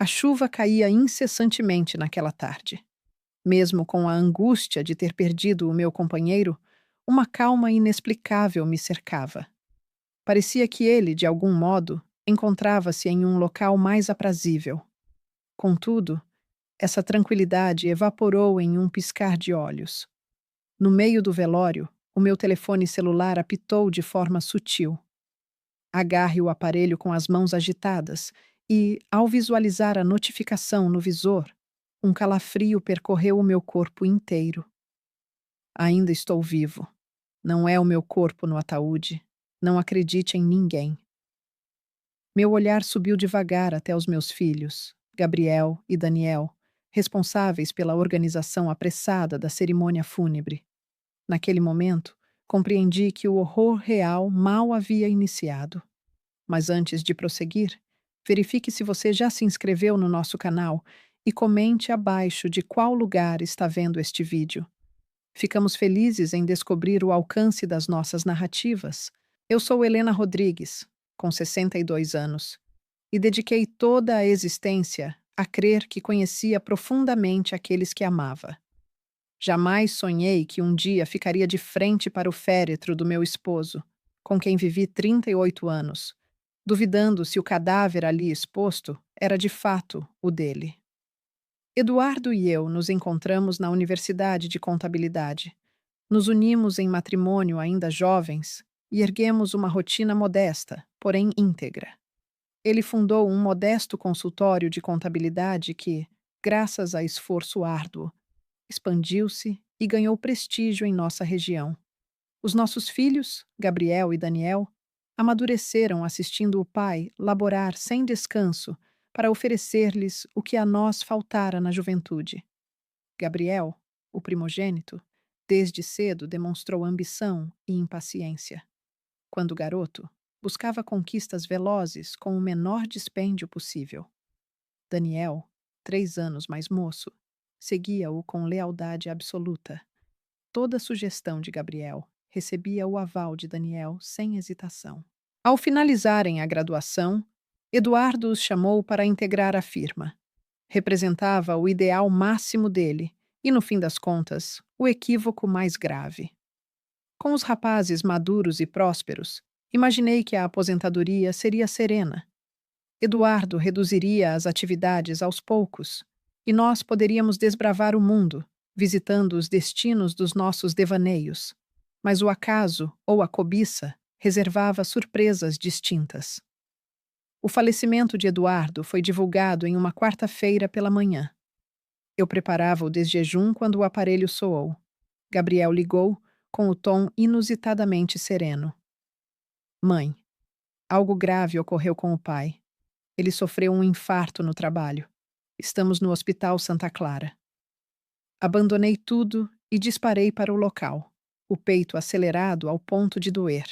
A chuva caía incessantemente naquela tarde. Mesmo com a angústia de ter perdido o meu companheiro, uma calma inexplicável me cercava. Parecia que ele, de algum modo, encontrava-se em um local mais aprazível. Contudo, essa tranquilidade evaporou em um piscar de olhos. No meio do velório, o meu telefone celular apitou de forma sutil. Agarre o aparelho com as mãos agitadas e, ao visualizar a notificação no visor, um calafrio percorreu o meu corpo inteiro. Ainda estou vivo. Não é o meu corpo no ataúde. Não acredite em ninguém. Meu olhar subiu devagar até os meus filhos, Gabriel e Daniel, responsáveis pela organização apressada da cerimônia fúnebre. Naquele momento, compreendi que o horror real mal havia iniciado. Mas antes de prosseguir, verifique se você já se inscreveu no nosso canal e comente abaixo de qual lugar está vendo este vídeo. Ficamos felizes em descobrir o alcance das nossas narrativas. Eu sou Helena Rodrigues, com 62 anos, e dediquei toda a existência a crer que conhecia profundamente aqueles que amava. Jamais sonhei que um dia ficaria de frente para o féretro do meu esposo, com quem vivi 38 anos, duvidando se o cadáver ali exposto era de fato o dele. Eduardo e eu nos encontramos na Universidade de Contabilidade. Nos unimos em matrimônio ainda jovens e erguemos uma rotina modesta, porém íntegra. Ele fundou um modesto consultório de contabilidade que, graças a esforço árduo, expandiu-se e ganhou prestígio em nossa região. Os nossos filhos, Gabriel e Daniel, amadureceram assistindo o pai laborar sem descanso para oferecer-lhes o que a nós faltara na juventude. Gabriel, o primogênito, desde cedo demonstrou ambição e impaciência. Quando garoto, buscava conquistas velozes com o menor dispêndio possível. Daniel, 3 anos mais moço, seguia-o com lealdade absoluta. Toda sugestão de Gabriel recebia o aval de Daniel sem hesitação. Ao finalizarem a graduação, Eduardo os chamou para integrar a firma. Representava o ideal máximo dele e, no fim das contas, o equívoco mais grave. Com os rapazes maduros e prósperos, imaginei que a aposentadoria seria serena. Eduardo reduziria as atividades aos poucos e nós poderíamos desbravar o mundo, visitando os destinos dos nossos devaneios. Mas o acaso ou a cobiça reservava surpresas distintas. O falecimento de Eduardo foi divulgado em uma quarta-feira pela manhã. Eu preparava o desjejum quando o aparelho soou. Gabriel ligou, com o tom inusitadamente sereno. Mãe, algo grave ocorreu com o pai. Ele sofreu um infarto no trabalho. Estamos no Hospital Santa Clara. Abandonei tudo e disparei para o local, o peito acelerado ao ponto de doer.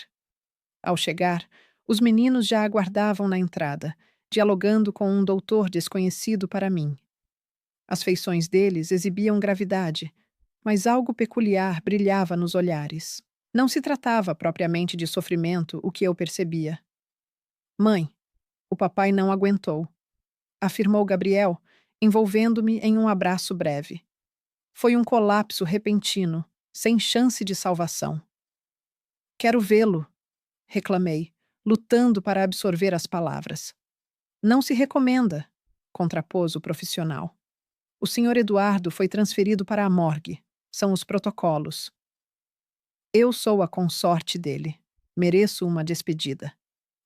Ao chegar, os meninos já aguardavam na entrada, dialogando com um doutor desconhecido para mim. As feições deles exibiam gravidade, mas algo peculiar brilhava nos olhares. Não se tratava propriamente de sofrimento, o que eu percebia. Mãe, o papai não aguentou, afirmou Gabriel, envolvendo-me em um abraço breve. Foi um colapso repentino, sem chance de salvação. Quero vê-lo, reclamei, lutando para absorver as palavras. Não se recomenda, contrapôs o profissional. O senhor Eduardo foi transferido para a morgue. São os protocolos. Eu sou a consorte dele. Mereço uma despedida.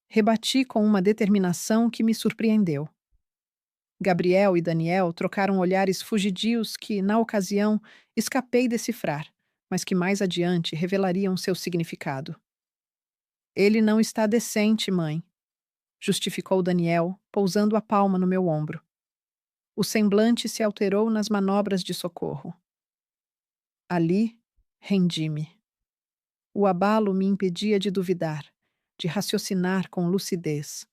Rebati com uma determinação que me surpreendeu. Gabriel e Daniel trocaram olhares fugidios que, na ocasião, escapei decifrar, mas que mais adiante revelariam seu significado. Ele não está decente, mãe, justificou Daniel, pousando a palma no meu ombro. O semblante se alterou nas manobras de socorro. Ali, rendi-me. O abalo me impedia de duvidar, de raciocinar com lucidez.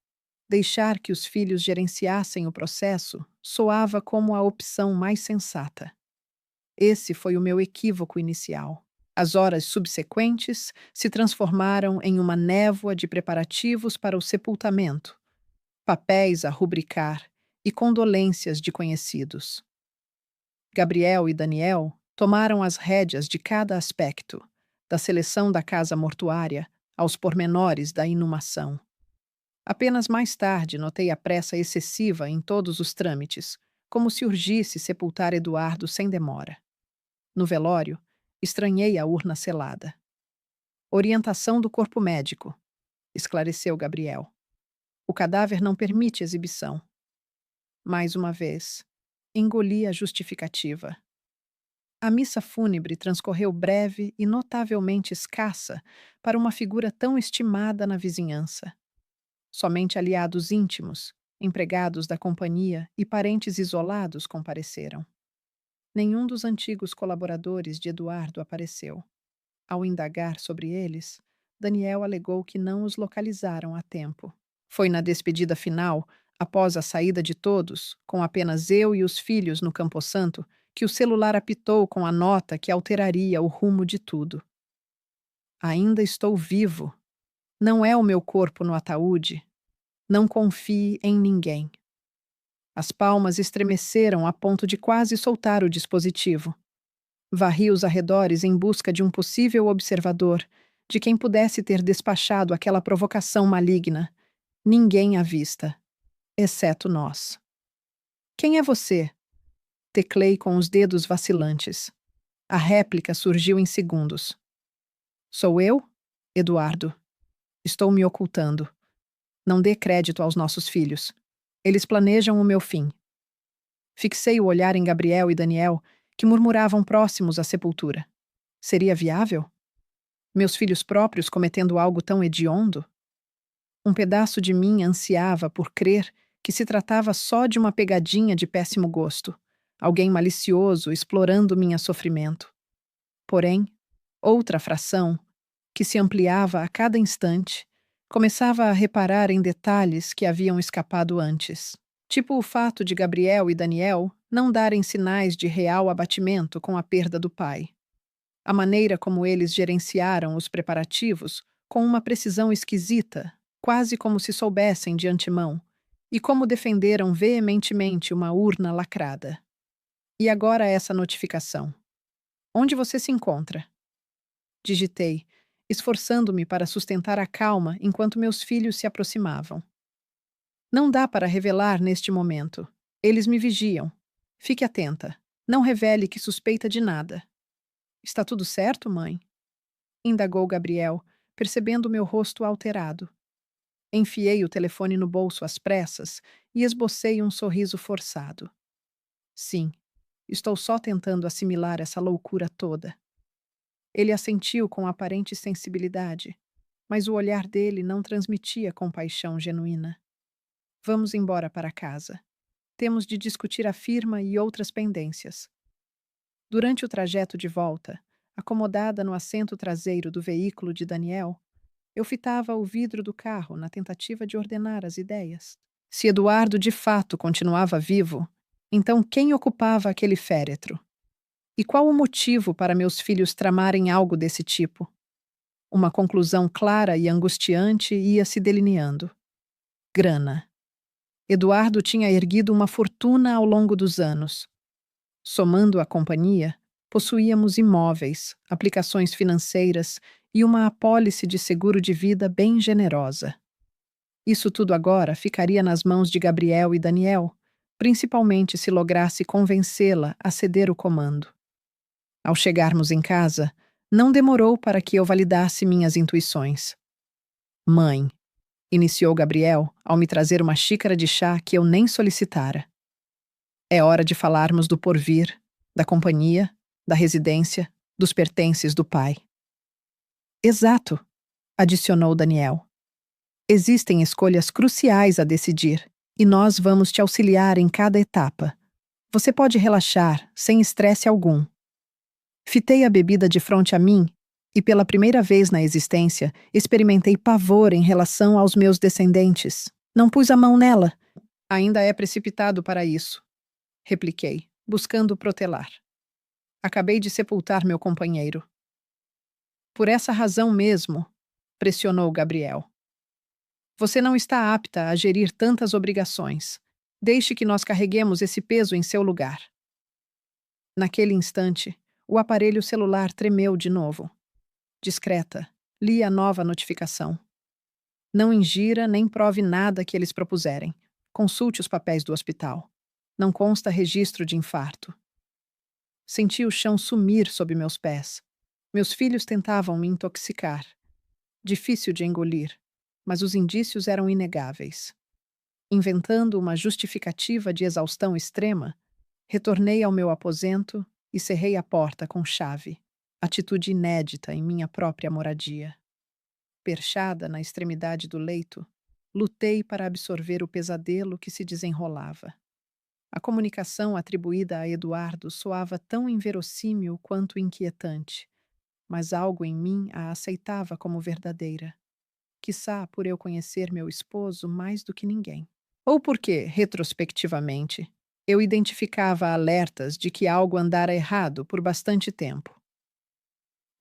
Deixar que os filhos gerenciassem o processo soava como a opção mais sensata. Esse foi o meu equívoco inicial. As horas subsequentes se transformaram em uma névoa de preparativos para o sepultamento, papéis a rubricar e condolências de conhecidos. Gabriel e Daniel tomaram as rédeas de cada aspecto, da seleção da casa mortuária aos pormenores da inumação. Apenas mais tarde notei a pressa excessiva em todos os trâmites, como se urgisse sepultar Eduardo sem demora. No velório, estranhei a urna selada. Orientação do corpo médico, esclareceu Gabriel. O cadáver não permite exibição. Mais uma vez, engoli a justificativa. A missa fúnebre transcorreu breve e notavelmente escassa para uma figura tão estimada na vizinhança. Somente aliados íntimos, empregados da companhia e parentes isolados compareceram. Nenhum dos antigos colaboradores de Eduardo apareceu. Ao indagar sobre eles, Daniel alegou que não os localizaram a tempo. Foi na despedida final, após a saída de todos, com apenas eu e os filhos no camposanto, que o celular apitou com a nota que alteraria o rumo de tudo. Ainda estou vivo. Não é o meu corpo no ataúde. Não confie em ninguém. As palmas estremeceram a ponto de quase soltar o dispositivo. Varri os arredores em busca de um possível observador, de quem pudesse ter despachado aquela provocação maligna. Ninguém à vista, exceto nós. Quem é você? Teclei com os dedos vacilantes. A réplica surgiu em segundos. Sou eu? Eduardo. Estou me ocultando. Não dê crédito aos nossos filhos. Eles planejam o meu fim. Fixei o olhar em Gabriel e Daniel, que murmuravam próximos à sepultura. Seria viável? Meus filhos próprios cometendo algo tão hediondo? Um pedaço de mim ansiava por crer que se tratava só de uma pegadinha de péssimo gosto, alguém malicioso explorando minha sofrimento. Porém, outra fração, que se ampliava a cada instante, começava a reparar em detalhes que haviam escapado antes. Tipo o fato de Gabriel e Daniel não darem sinais de real abatimento com a perda do pai. A maneira como eles gerenciaram os preparativos com uma precisão esquisita, quase como se soubessem de antemão, e como defenderam veementemente uma urna lacrada. E agora essa notificação. Onde você se encontra? Digitei, esforçando-me para sustentar a calma enquanto meus filhos se aproximavam. Não dá para revelar neste momento. Eles me vigiam. Fique atenta. Não revele que suspeita de nada. Está tudo certo, mãe? Indagou Gabriel, percebendo meu rosto alterado. Enfiei o telefone no bolso às pressas e esbocei um sorriso forçado. Sim, estou só tentando assimilar essa loucura toda. Ele assentiu com aparente sensibilidade, mas o olhar dele não transmitia compaixão genuína. Vamos embora para casa. Temos de discutir a firma e outras pendências. Durante o trajeto de volta, acomodada no assento traseiro do veículo de Daniel, eu fitava o vidro do carro na tentativa de ordenar as ideias. Se Eduardo de fato continuava vivo, então quem ocupava aquele féretro? E qual o motivo para meus filhos tramarem algo desse tipo? Uma conclusão clara e angustiante ia se delineando. Grana. Eduardo tinha erguido uma fortuna ao longo dos anos. Somando a companhia, possuíamos imóveis, aplicações financeiras e uma apólice de seguro de vida bem generosa. Isso tudo agora ficaria nas mãos de Gabriel e Daniel, principalmente se lograsse convencê-la a ceder o comando. Ao chegarmos em casa, não demorou para que eu validasse minhas intuições. Mãe, iniciou Gabriel ao me trazer uma xícara de chá que eu nem solicitara. É hora de falarmos do porvir, da companhia, da residência, dos pertences do pai. Exato, adicionou Daniel. Existem escolhas cruciais a decidir, e nós vamos te auxiliar em cada etapa. Você pode relaxar, sem estresse algum. Fitei a bebida de frente a mim e, pela primeira vez na existência, experimentei pavor em relação aos meus descendentes. Não pus a mão nela. Ainda é precipitado para isso, repliquei, buscando protelar. Acabei de sepultar meu companheiro. Por essa razão mesmo, pressionou Gabriel. Você não está apta a gerir tantas obrigações. Deixe que nós carreguemos esse peso em seu lugar. Naquele instante, o aparelho celular tremeu de novo. Discreta, li a nova notificação. Não ingira nem prove nada que eles propuserem. Consulte os papéis do hospital. Não consta registro de infarto. Senti o chão sumir sob meus pés. Meus filhos tentavam me intoxicar. Difícil de engolir, mas os indícios eram inegáveis. Inventando uma justificativa de exaustão extrema, retornei ao meu aposento e cerrei a porta com chave, atitude inédita em minha própria moradia. Perchada na extremidade do leito, lutei para absorver o pesadelo que se desenrolava. A comunicação atribuída a Eduardo soava tão inverossímil quanto inquietante, mas algo em mim a aceitava como verdadeira. Quiçá por eu conhecer meu esposo mais do que ninguém. Ou porque, retrospectivamente, eu identificava alertas de que algo andara errado por bastante tempo.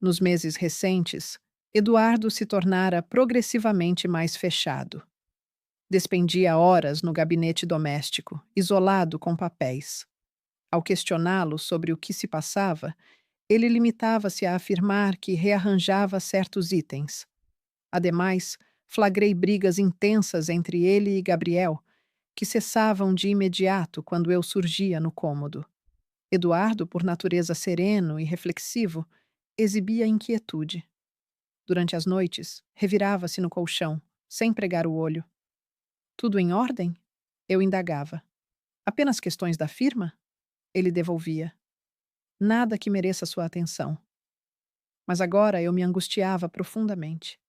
Nos meses recentes, Eduardo se tornara progressivamente mais fechado. Despendia horas no gabinete doméstico, isolado com papéis. Ao questioná-lo sobre o que se passava, ele limitava-se a afirmar que rearranjava certos itens. Ademais, flagrei brigas intensas entre ele e Gabriel, que cessavam de imediato quando eu surgia no cômodo. Eduardo, por natureza sereno e reflexivo, exibia inquietude. Durante as noites, revirava-se no colchão, sem pregar o olho. Tudo em ordem? Eu indagava. Apenas questões da firma? Ele devolvia. Nada que mereça sua atenção. Mas agora eu me angustiava profundamente.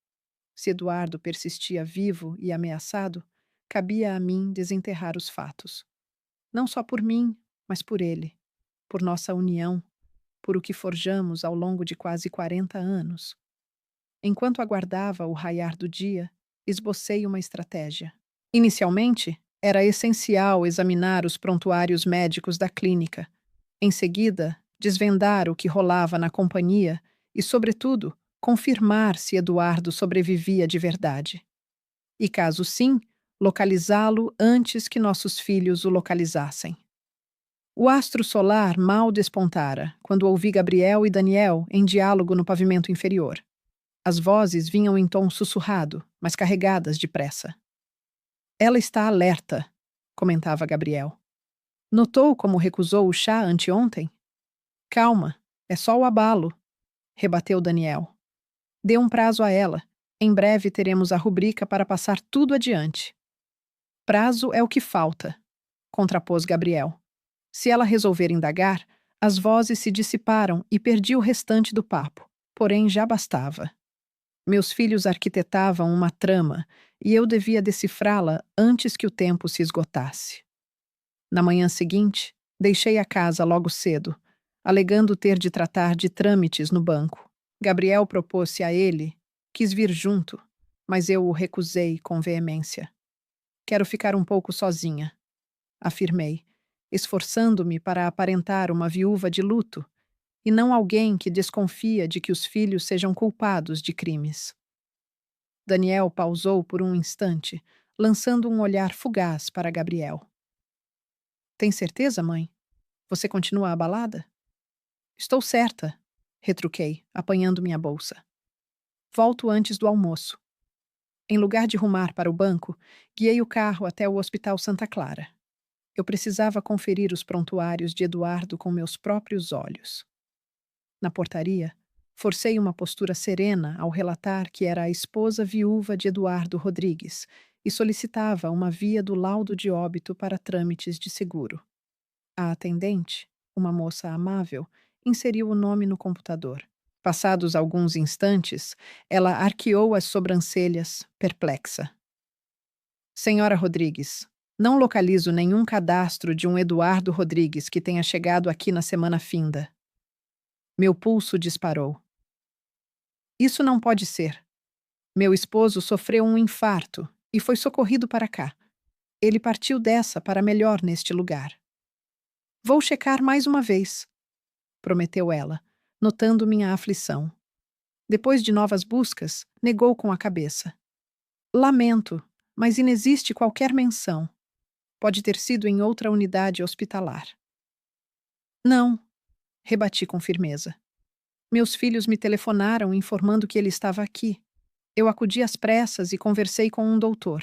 Se Eduardo persistia vivo e ameaçado, cabia a mim desenterrar os fatos. Não só por mim, mas por ele, por nossa união, por o que forjamos ao longo de quase 40 anos. Enquanto aguardava o raiar do dia, esbocei uma estratégia. Inicialmente, era essencial examinar os prontuários médicos da clínica. Em seguida, desvendar o que rolava na companhia e, sobretudo, confirmar se Eduardo sobrevivia de verdade. E, caso sim, localizá-lo antes que nossos filhos o localizassem. O astro solar mal despontara quando ouvi Gabriel e Daniel em diálogo no pavimento inferior. As vozes vinham em tom sussurrado, mas carregadas de pressa. Ela está alerta, comentava Gabriel. Notou como recusou o chá anteontem? Calma, é só o abalo, rebateu Daniel. Dê um prazo a ela. Em breve teremos a rubrica para passar tudo adiante. Prazo é o que falta, contrapôs Gabriel. Se ela resolver indagar, as vozes se dissiparam e perdi o restante do papo, porém já bastava. Meus filhos arquitetavam uma trama e eu devia decifrá-la antes que o tempo se esgotasse. Na manhã seguinte, deixei a casa logo cedo, alegando ter de tratar de trâmites no banco. Gabriel propôs-se a ele, quis vir junto, mas eu o recusei com veemência. Quero ficar um pouco sozinha, afirmei, esforçando-me para aparentar uma viúva de luto e não alguém que desconfia de que os filhos sejam culpados de crimes. Daniel pausou por um instante, lançando um olhar fugaz para Gabriel. Tem certeza, mãe? Você continua abalada? Estou certa, retruquei, apanhando minha bolsa. Volto antes do almoço. Em lugar de rumar para o banco, guiei o carro até o Hospital Santa Clara. Eu precisava conferir os prontuários de Eduardo com meus próprios olhos. Na portaria, forcei uma postura serena ao relatar que era a esposa viúva de Eduardo Rodrigues e solicitava uma via do laudo de óbito para trâmites de seguro. A atendente, uma moça amável, inseriu o nome no computador. Passados alguns instantes, ela arqueou as sobrancelhas, perplexa. Senhora Rodrigues, não localizo nenhum cadastro de um Eduardo Rodrigues que tenha chegado aqui na semana finda. Meu pulso disparou. Isso não pode ser. Meu esposo sofreu um infarto e foi socorrido para cá. Ele partiu dessa para melhor neste lugar. Vou checar mais uma vez, prometeu ela, notando minha aflição. Depois de novas buscas, negou com a cabeça. Lamento, mas inexiste qualquer menção. Pode ter sido em outra unidade hospitalar. Não, rebati com firmeza. Meus filhos me telefonaram informando que ele estava aqui. Eu acudi às pressas e conversei com um doutor.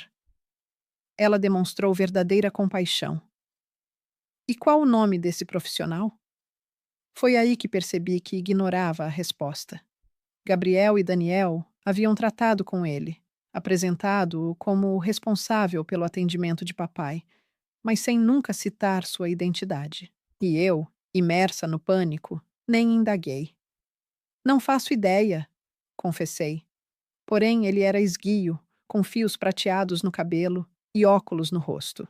Ela demonstrou verdadeira compaixão. E qual o nome desse profissional? Foi aí que percebi que ignorava a resposta. Gabriel e Daniel haviam tratado com ele, apresentado-o como o responsável pelo atendimento de papai, mas sem nunca citar sua identidade. E eu, imersa no pânico, nem indaguei. Não faço ideia, confessei. Porém, ele era esguio, com fios prateados no cabelo e óculos no rosto.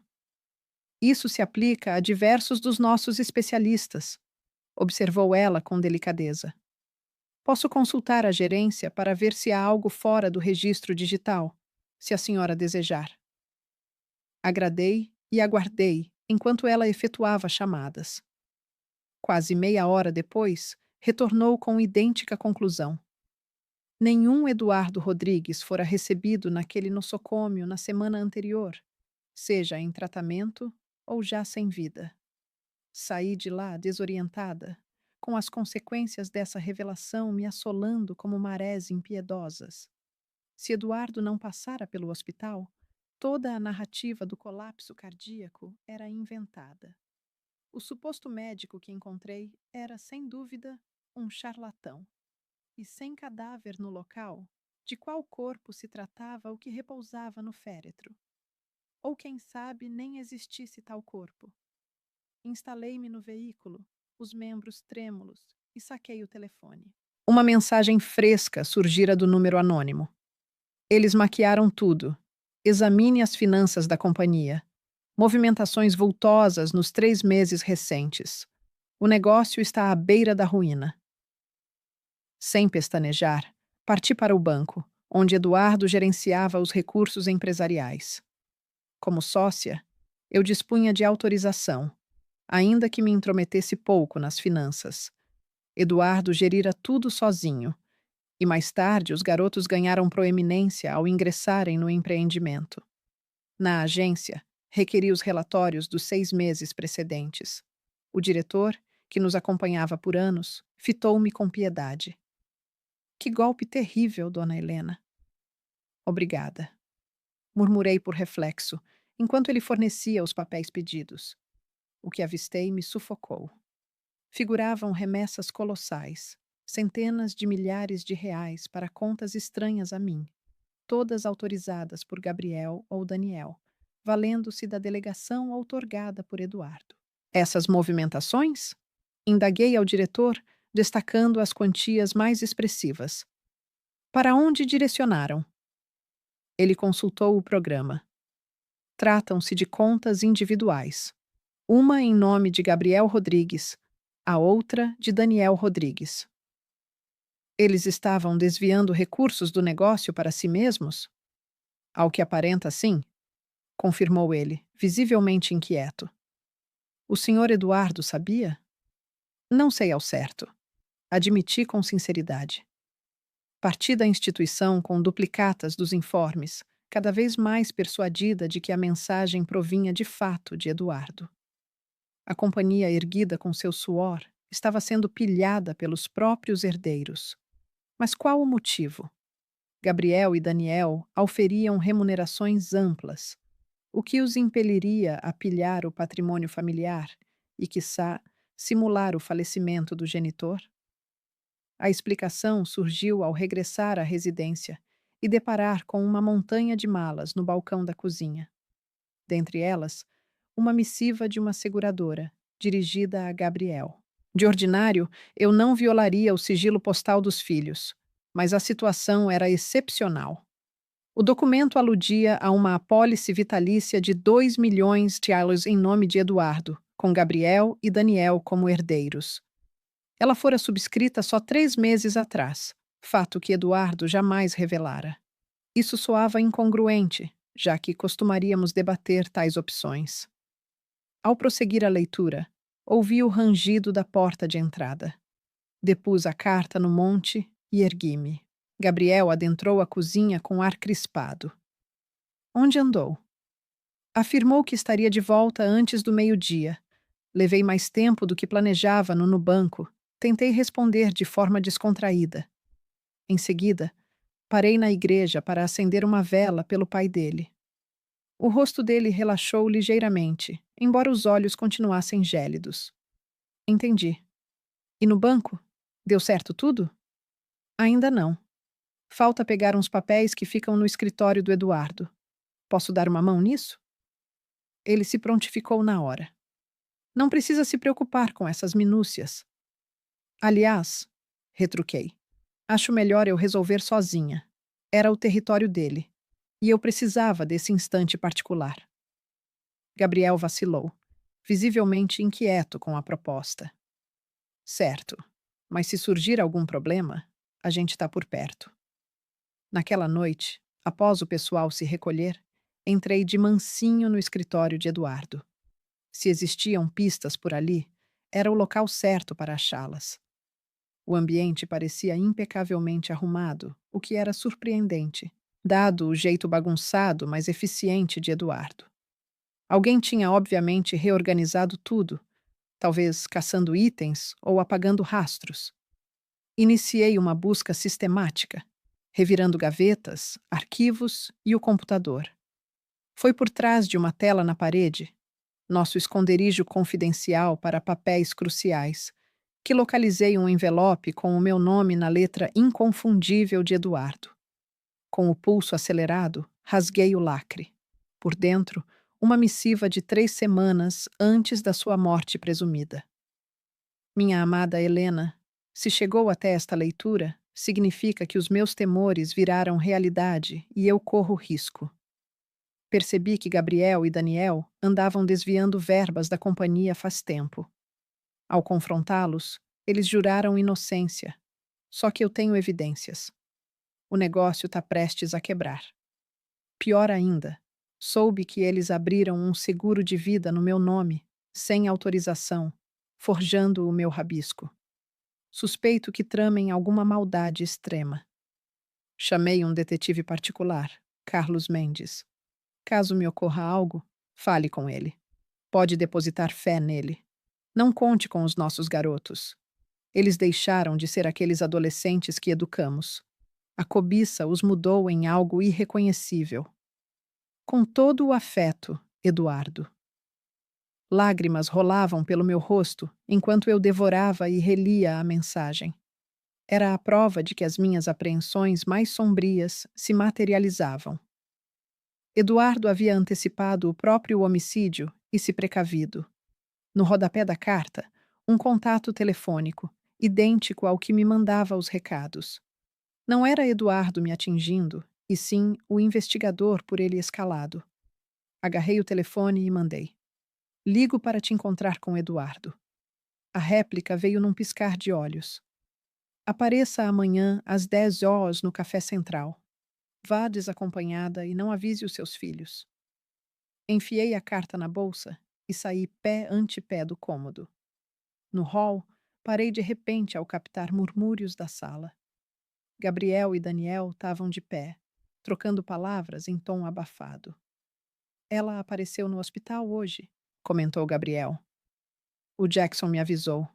Isso se aplica a diversos dos nossos especialistas, observou ela com delicadeza. Posso consultar a gerência para ver se há algo fora do registro digital, se a senhora desejar. Agradei e aguardei enquanto ela efetuava chamadas. Quase meia hora depois, retornou com idêntica conclusão. Nenhum Eduardo Rodrigues fora recebido naquele nosocômio na semana anterior, seja em tratamento ou já sem vida. Saí de lá desorientada, com as consequências dessa revelação me assolando como marés impiedosas. Se Eduardo não passara pelo hospital, toda a narrativa do colapso cardíaco era inventada. O suposto médico que encontrei era, sem dúvida, um charlatão. E sem cadáver no local, de qual corpo se tratava o que repousava no féretro? Ou quem sabe nem existisse tal corpo? Instalei-me no veículo, os membros trêmulos, e saquei o telefone. Uma mensagem fresca surgira do número anônimo. Eles maquiaram tudo. Examine as finanças da companhia. Movimentações vultosas nos 3 meses recentes. O negócio está à beira da ruína. Sem pestanejar, parti para o banco, onde Eduardo gerenciava os recursos empresariais. Como sócia, eu dispunha de autorização, ainda que me intrometesse pouco nas finanças. Eduardo gerira tudo sozinho, e mais tarde os garotos ganharam proeminência ao ingressarem no empreendimento. Na agência, requeri os relatórios dos 6 meses precedentes. O diretor, que nos acompanhava por anos, fitou-me com piedade. Que golpe terrível, dona Helena. Obrigada, murmurei por reflexo, enquanto ele fornecia os papéis pedidos. O que avistei me sufocou. Figuravam remessas colossais, centenas de milhares de reais para contas estranhas a mim, todas autorizadas por Gabriel ou Daniel, valendo-se da delegação outorgada por Eduardo. Essas movimentações? Indaguei ao diretor, destacando as quantias mais expressivas. Para onde direcionaram? Ele consultou o programa. Tratam-se de contas individuais. Uma em nome de Gabriel Rodrigues, a outra de Daniel Rodrigues. Eles estavam desviando recursos do negócio para si mesmos? Ao que aparenta, sim, confirmou ele, visivelmente inquieto. O senhor Eduardo sabia? Não sei ao certo. Admiti com sinceridade. Parti da instituição com duplicatas dos informes, cada vez mais persuadida de que a mensagem provinha de fato de Eduardo. A companhia erguida com seu suor estava sendo pilhada pelos próprios herdeiros. Mas qual o motivo? Gabriel e Daniel auferiam remunerações amplas, o que os impeliria a pilhar o patrimônio familiar e, quiçá, simular o falecimento do genitor? A explicação surgiu ao regressar à residência e deparar com uma montanha de malas no balcão da cozinha. Dentre elas, uma missiva de uma seguradora, dirigida a Gabriel. De ordinário, eu não violaria o sigilo postal dos filhos, mas a situação era excepcional. O documento aludia a uma apólice vitalícia de 2 milhões de reais em nome de Eduardo, com Gabriel e Daniel como herdeiros. Ela fora subscrita só 3 meses atrás, fato que Eduardo jamais revelara. Isso soava incongruente, já que costumaríamos debater tais opções. Ao prosseguir a leitura, ouvi o rangido da porta de entrada. Depus a carta no monte e ergui-me. Gabriel adentrou a cozinha com ar crispado. Onde andou? Afirmou que estaria de volta antes do meio-dia. Levei mais tempo do que planejava no banco. Tentei responder de forma descontraída. Em seguida, parei na igreja para acender uma vela pelo pai dele. O rosto dele relaxou ligeiramente, embora os olhos continuassem gélidos. Entendi. E no banco? Deu certo tudo? Ainda não. Falta pegar uns papéis que ficam no escritório do Eduardo. Posso dar uma mão nisso? Ele se prontificou na hora. Não precisa se preocupar com essas minúcias. Aliás, retruquei, acho melhor eu resolver sozinha. Era o território dele. E eu precisava desse instante particular. Gabriel vacilou, visivelmente inquieto com a proposta. Certo, mas se surgir algum problema, a gente está por perto. Naquela noite, após o pessoal se recolher, entrei de mansinho no escritório de Eduardo. Se existiam pistas por ali, era o local certo para achá-las. O ambiente parecia impecavelmente arrumado, o que era surpreendente, dado o jeito bagunçado, mas eficiente de Eduardo. Alguém tinha obviamente reorganizado tudo, talvez caçando itens ou apagando rastros. Iniciei uma busca sistemática, revirando gavetas, arquivos e o computador. Foi por trás de uma tela na parede, nosso esconderijo confidencial para papéis cruciais, que localizei um envelope com o meu nome na letra inconfundível de Eduardo. Com o pulso acelerado, rasguei o lacre. Por dentro, uma missiva de 3 semanas antes da sua morte presumida. Minha amada Helena, se chegou até esta leitura, significa que os meus temores viraram realidade e eu corro risco. Percebi que Gabriel e Daniel andavam desviando verbas da companhia faz tempo. Ao confrontá-los, eles juraram inocência. Só que eu tenho evidências. O negócio está prestes a quebrar. Pior ainda, soube que eles abriram um seguro de vida no meu nome, sem autorização, forjando o meu rabisco. Suspeito que tramem alguma maldade extrema. Chamei um detetive particular, Carlos Mendes. Caso me ocorra algo, fale com ele. Pode depositar fé nele. Não conte com os nossos garotos. Eles deixaram de ser aqueles adolescentes que educamos. A cobiça os mudou em algo irreconhecível. Com todo o afeto, Eduardo. Lágrimas rolavam pelo meu rosto enquanto eu devorava e relia a mensagem. Era a prova de que as minhas apreensões mais sombrias se materializavam. Eduardo havia antecipado o próprio homicídio e se precavido. No rodapé da carta, um contato telefônico, idêntico ao que me mandava os recados. Não era Eduardo me atingindo, e sim o investigador por ele escalado. Agarrei o telefone e mandei. Ligo para te encontrar com Eduardo. A réplica veio num piscar de olhos. Apareça amanhã às 10 horas no Café Central. Vá desacompanhada e não avise os seus filhos. Enfiei a carta na bolsa e saí pé ante pé do cômodo. No hall, parei de repente ao captar murmúrios da sala. Gabriel e Daniel estavam de pé, trocando palavras em tom abafado. Ela apareceu no hospital hoje, comentou Gabriel. O Jackson me avisou.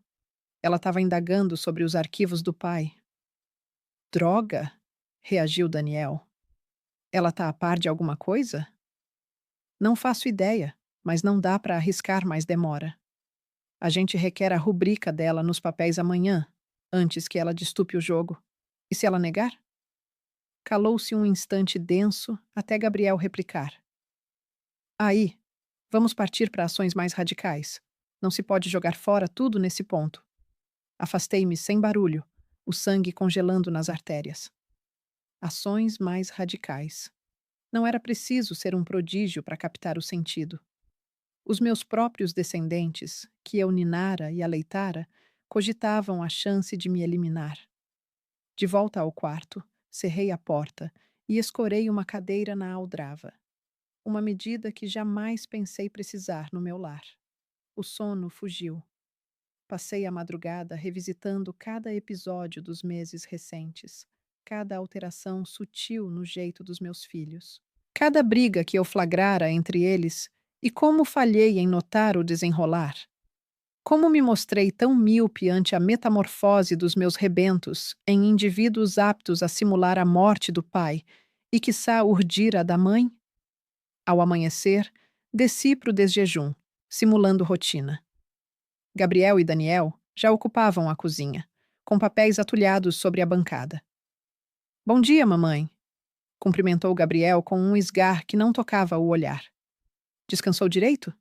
Ela estava indagando sobre os arquivos do pai. Droga! Reagiu Daniel. Ela está a par de alguma coisa? Não faço ideia, mas não dá para arriscar mais demora. A gente requer a rubrica dela nos papéis amanhã, antes que ela destupe o jogo. E se ela negar? Calou-se um instante denso até Gabriel replicar. Aí, vamos partir para ações mais radicais. Não se pode jogar fora tudo nesse ponto. Afastei-me sem barulho, o sangue congelando nas artérias. Ações mais radicais. Não era preciso ser um prodígio para captar o sentido. Os meus próprios descendentes, que eu ninara e aleitara, cogitavam a chance de me eliminar. De volta ao quarto, cerrei a porta e escorei uma cadeira na aldrava. Uma medida que jamais pensei precisar no meu lar. O sono fugiu. Passei a madrugada revisitando cada episódio dos meses recentes, cada alteração sutil no jeito dos meus filhos. Cada briga que eu flagrara entre eles e como falhei em notar o desenrolar. Como me mostrei tão míope ante a metamorfose dos meus rebentos em indivíduos aptos a simular a morte do pai e, quiçá, urdir a da mãe? Ao amanhecer, desci para o desjejum, simulando rotina. Gabriel e Daniel já ocupavam a cozinha, com papéis atulhados sobre a bancada. Bom dia, mamãe, cumprimentou Gabriel com um esgar que não tocava o olhar. Descansou direito?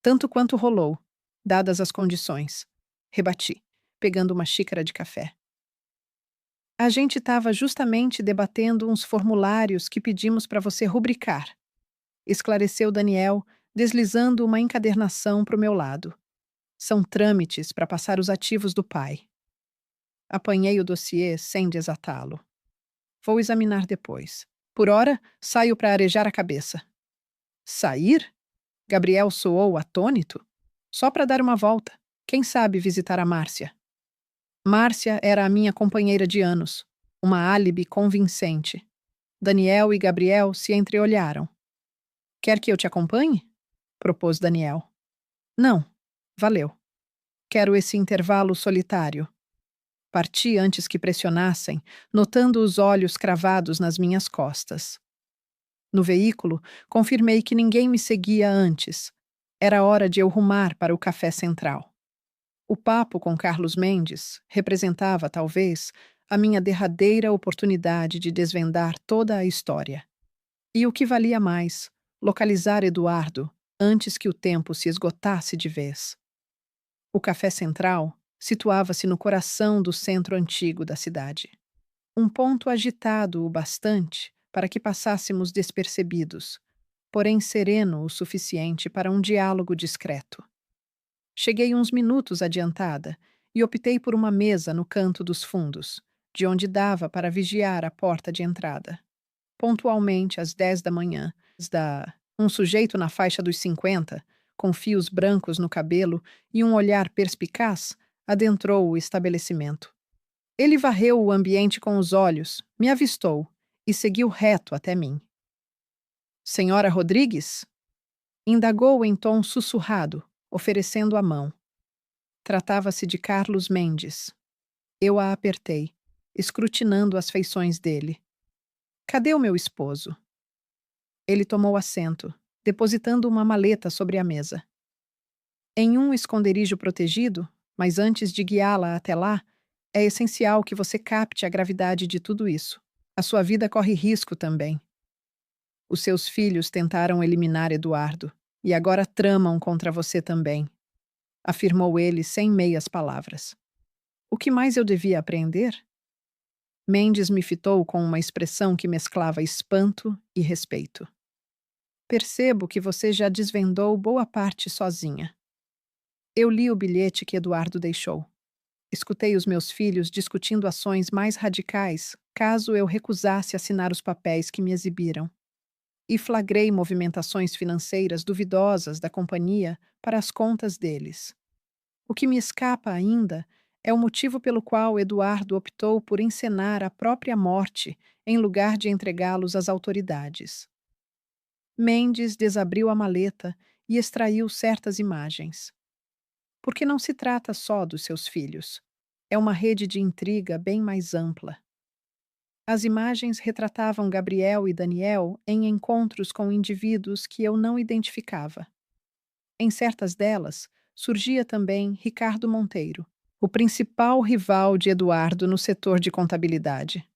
Tanto quanto rolou, dadas as condições. Rebati, pegando uma xícara de café. A gente estava justamente debatendo uns formulários que pedimos para você rubricar, esclareceu Daniel, deslizando uma encadernação para o meu lado. São trâmites para passar os ativos do pai. Apanhei o dossiê sem desatá-lo. Vou examinar depois. Por ora, saio para arejar a cabeça. Sair? Gabriel soou atônito. Só para dar uma volta. Quem sabe visitar a Márcia. Márcia era a minha companheira de anos. Uma álibi convincente. Daniel e Gabriel se entreolharam. Quer que eu te acompanhe? Propôs Daniel. Não, valeu. Quero esse intervalo solitário. Parti antes que pressionassem, notando os olhos cravados nas minhas costas. No veículo, confirmei que ninguém me seguia antes. Era hora de eu rumar para o café central. O papo com Carlos Mendes representava, talvez, a minha derradeira oportunidade de desvendar toda a história. E o que valia mais, localizar Eduardo antes que o tempo se esgotasse de vez. O café central situava-se no coração do centro antigo da cidade. Um ponto agitado o bastante para que passássemos despercebidos, porém sereno o suficiente para um diálogo discreto. Cheguei uns minutos adiantada e optei por uma mesa no canto dos fundos, de onde dava para vigiar a porta de entrada. Pontualmente às 10 da manhã, um sujeito na faixa dos 50, com fios brancos no cabelo e um olhar perspicaz, adentrou o estabelecimento. Ele varreu o ambiente com os olhos, me avistou e seguiu reto até mim. Senhora Rodrigues? Indagou em tom sussurrado, oferecendo a mão. Tratava-se de Carlos Mendes. Eu a apertei, escrutinando as feições dele. Cadê o meu esposo? Ele tomou assento, depositando uma maleta sobre a mesa. Em um esconderijo protegido, mas antes de guiá-la até lá, é essencial que você capte a gravidade de tudo isso. A sua vida corre risco também. Os seus filhos tentaram eliminar Eduardo e agora tramam contra você também, afirmou ele sem meias palavras. O que mais eu devia aprender? Mendes me fitou com uma expressão que mesclava espanto e respeito. Percebo que você já desvendou boa parte sozinha. Eu li o bilhete que Eduardo deixou. Escutei os meus filhos discutindo ações mais radicais caso eu recusasse assinar os papéis que me exibiram. E flagrei movimentações financeiras duvidosas da companhia para as contas deles. O que me escapa ainda é o motivo pelo qual Eduardo optou por encenar a própria morte em lugar de entregá-los às autoridades. Mendes desabriu a maleta e extraiu certas imagens. Porque não se trata só dos seus filhos. É uma rede de intriga bem mais ampla. As imagens retratavam Gabriel e Daniel em encontros com indivíduos que eu não identificava. Em certas delas, surgia também Ricardo Monteiro, o principal rival de Eduardo no setor de contabilidade.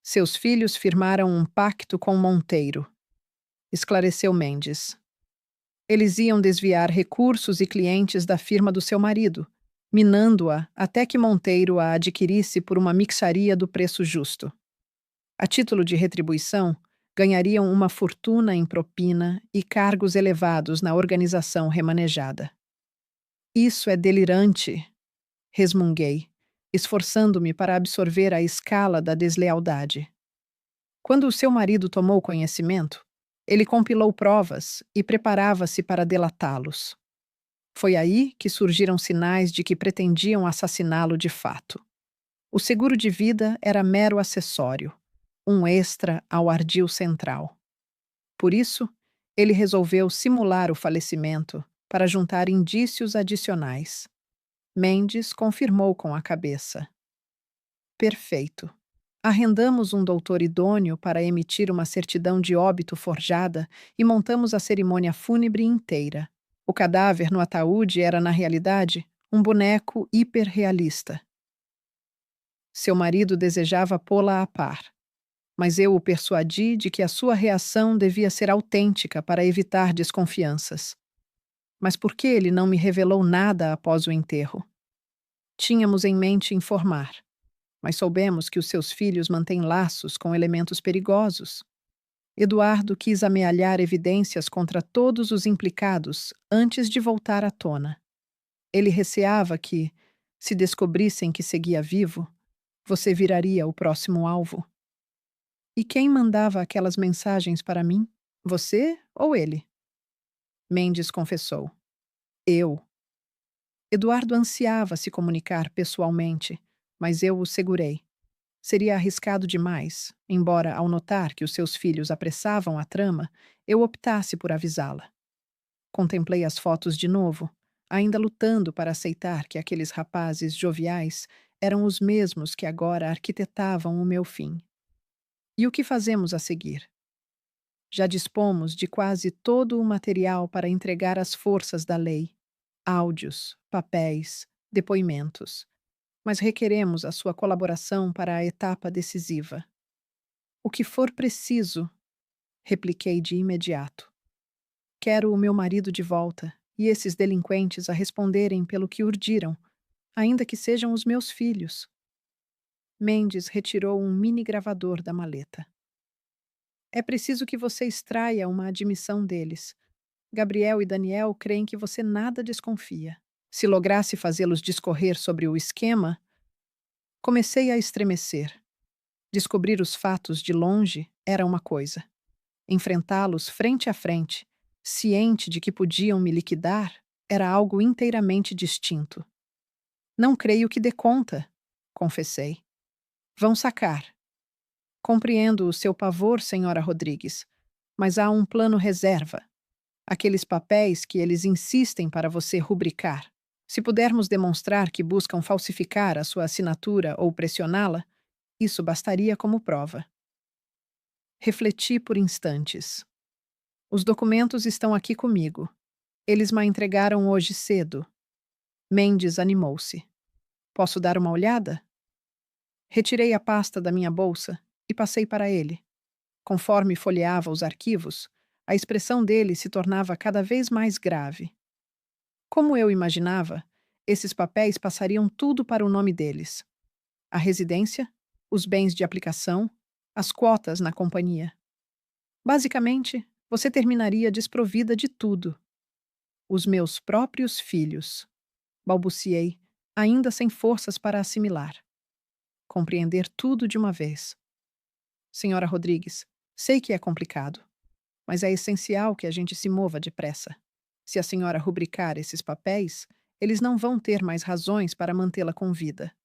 Seus filhos firmaram um pacto com Monteiro, esclareceu Mendes. Eles iam desviar recursos e clientes da firma do seu marido, minando-a até que Monteiro a adquirisse por uma mixaria do preço justo. A título de retribuição, ganhariam uma fortuna em propina e cargos elevados na organização remanejada. Isso é delirante, resmunguei, esforçando-me para absorver a escala da deslealdade. Quando o seu marido tomou conhecimento, ele compilou provas e preparava-se para delatá-los. Foi aí que surgiram sinais de que pretendiam assassiná-lo de fato. O seguro de vida era mero acessório, um extra ao ardil central. Por isso, ele resolveu simular o falecimento para juntar indícios adicionais. Mendes confirmou com a cabeça. Perfeito. Arrendamos um doutor idôneo para emitir uma certidão de óbito forjada e montamos a cerimônia fúnebre inteira. O cadáver no ataúde era, na realidade, um boneco hiperrealista. Seu marido desejava pô-la a par, mas eu o persuadi de que a sua reação devia ser autêntica para evitar desconfianças. Mas por que ele não me revelou nada após o enterro? Tínhamos em mente informar, mas soubemos que os seus filhos mantêm laços com elementos perigosos. Eduardo quis amealhar evidências contra todos os implicados antes de voltar à tona. Ele receava que, se descobrissem que seguia vivo, você viraria o próximo alvo. E quem mandava aquelas mensagens para mim? Você ou ele? Mendes confessou. Eu. Eduardo ansiava se comunicar pessoalmente, mas eu o segurei. Seria arriscado demais, embora, ao notar que os seus filhos apressavam a trama, eu optasse por avisá-la. Contemplei as fotos de novo, ainda lutando para aceitar que aqueles rapazes joviais eram os mesmos que agora arquitetavam o meu fim. E o que fazemos a seguir? Já dispomos de quase todo o material para entregar às forças da lei: áudios, papéis, depoimentos. Mas requeremos a sua colaboração para a etapa decisiva. O que for preciso, repliquei de imediato. Quero o meu marido de volta e esses delinquentes a responderem pelo que urdiram, ainda que sejam os meus filhos. Mendes retirou um mini gravador da maleta. É preciso que você extraia uma admissão deles. Gabriel e Daniel creem que você nada desconfia. Se lograsse fazê-los discorrer sobre o esquema, comecei a estremecer. Descobrir os fatos de longe era uma coisa. Enfrentá-los frente a frente, ciente de que podiam me liquidar, era algo inteiramente distinto. Não creio que dê conta, confessei. Vão sacar. Compreendo o seu pavor, senhora Rodrigues, mas há um plano reserva. Aqueles papéis que eles insistem para você rubricar. Se pudermos demonstrar que buscam falsificar a sua assinatura ou pressioná-la, isso bastaria como prova. Refleti por instantes. Os documentos estão aqui comigo. Eles me entregaram hoje cedo. Mendes animou-se. Posso dar uma olhada? Retirei a pasta da minha bolsa e passei para ele. Conforme folheava os arquivos, a expressão dele se tornava cada vez mais grave. Como eu imaginava, esses papéis passariam tudo para o nome deles: a residência, os bens de aplicação, as quotas na companhia. Basicamente, você terminaria desprovida de tudo. Os meus próprios filhos, balbuciei, ainda sem forças para assimilar. Compreender tudo de uma vez. Senhora Rodrigues, sei que é complicado, mas é essencial que a gente se mova depressa. Se a senhora rubricar esses papéis, eles não vão ter mais razões para mantê-la com vida.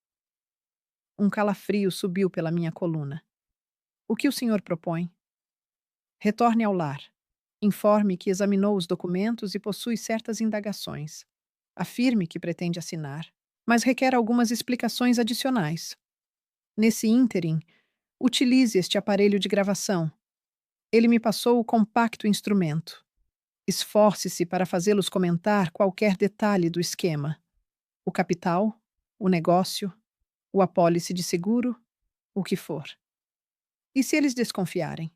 Um calafrio subiu pela minha coluna. O que o senhor propõe? Retorne ao lar. Informe que examinou os documentos e possui certas indagações. Afirme que pretende assinar, mas requer algumas explicações adicionais. Nesse ínterim, utilize este aparelho de gravação. Ele me passou o compacto instrumento. Esforce-se para fazê-los comentar qualquer detalhe do esquema. O capital, o negócio, o apólice de seguro, o que for. E se eles desconfiarem?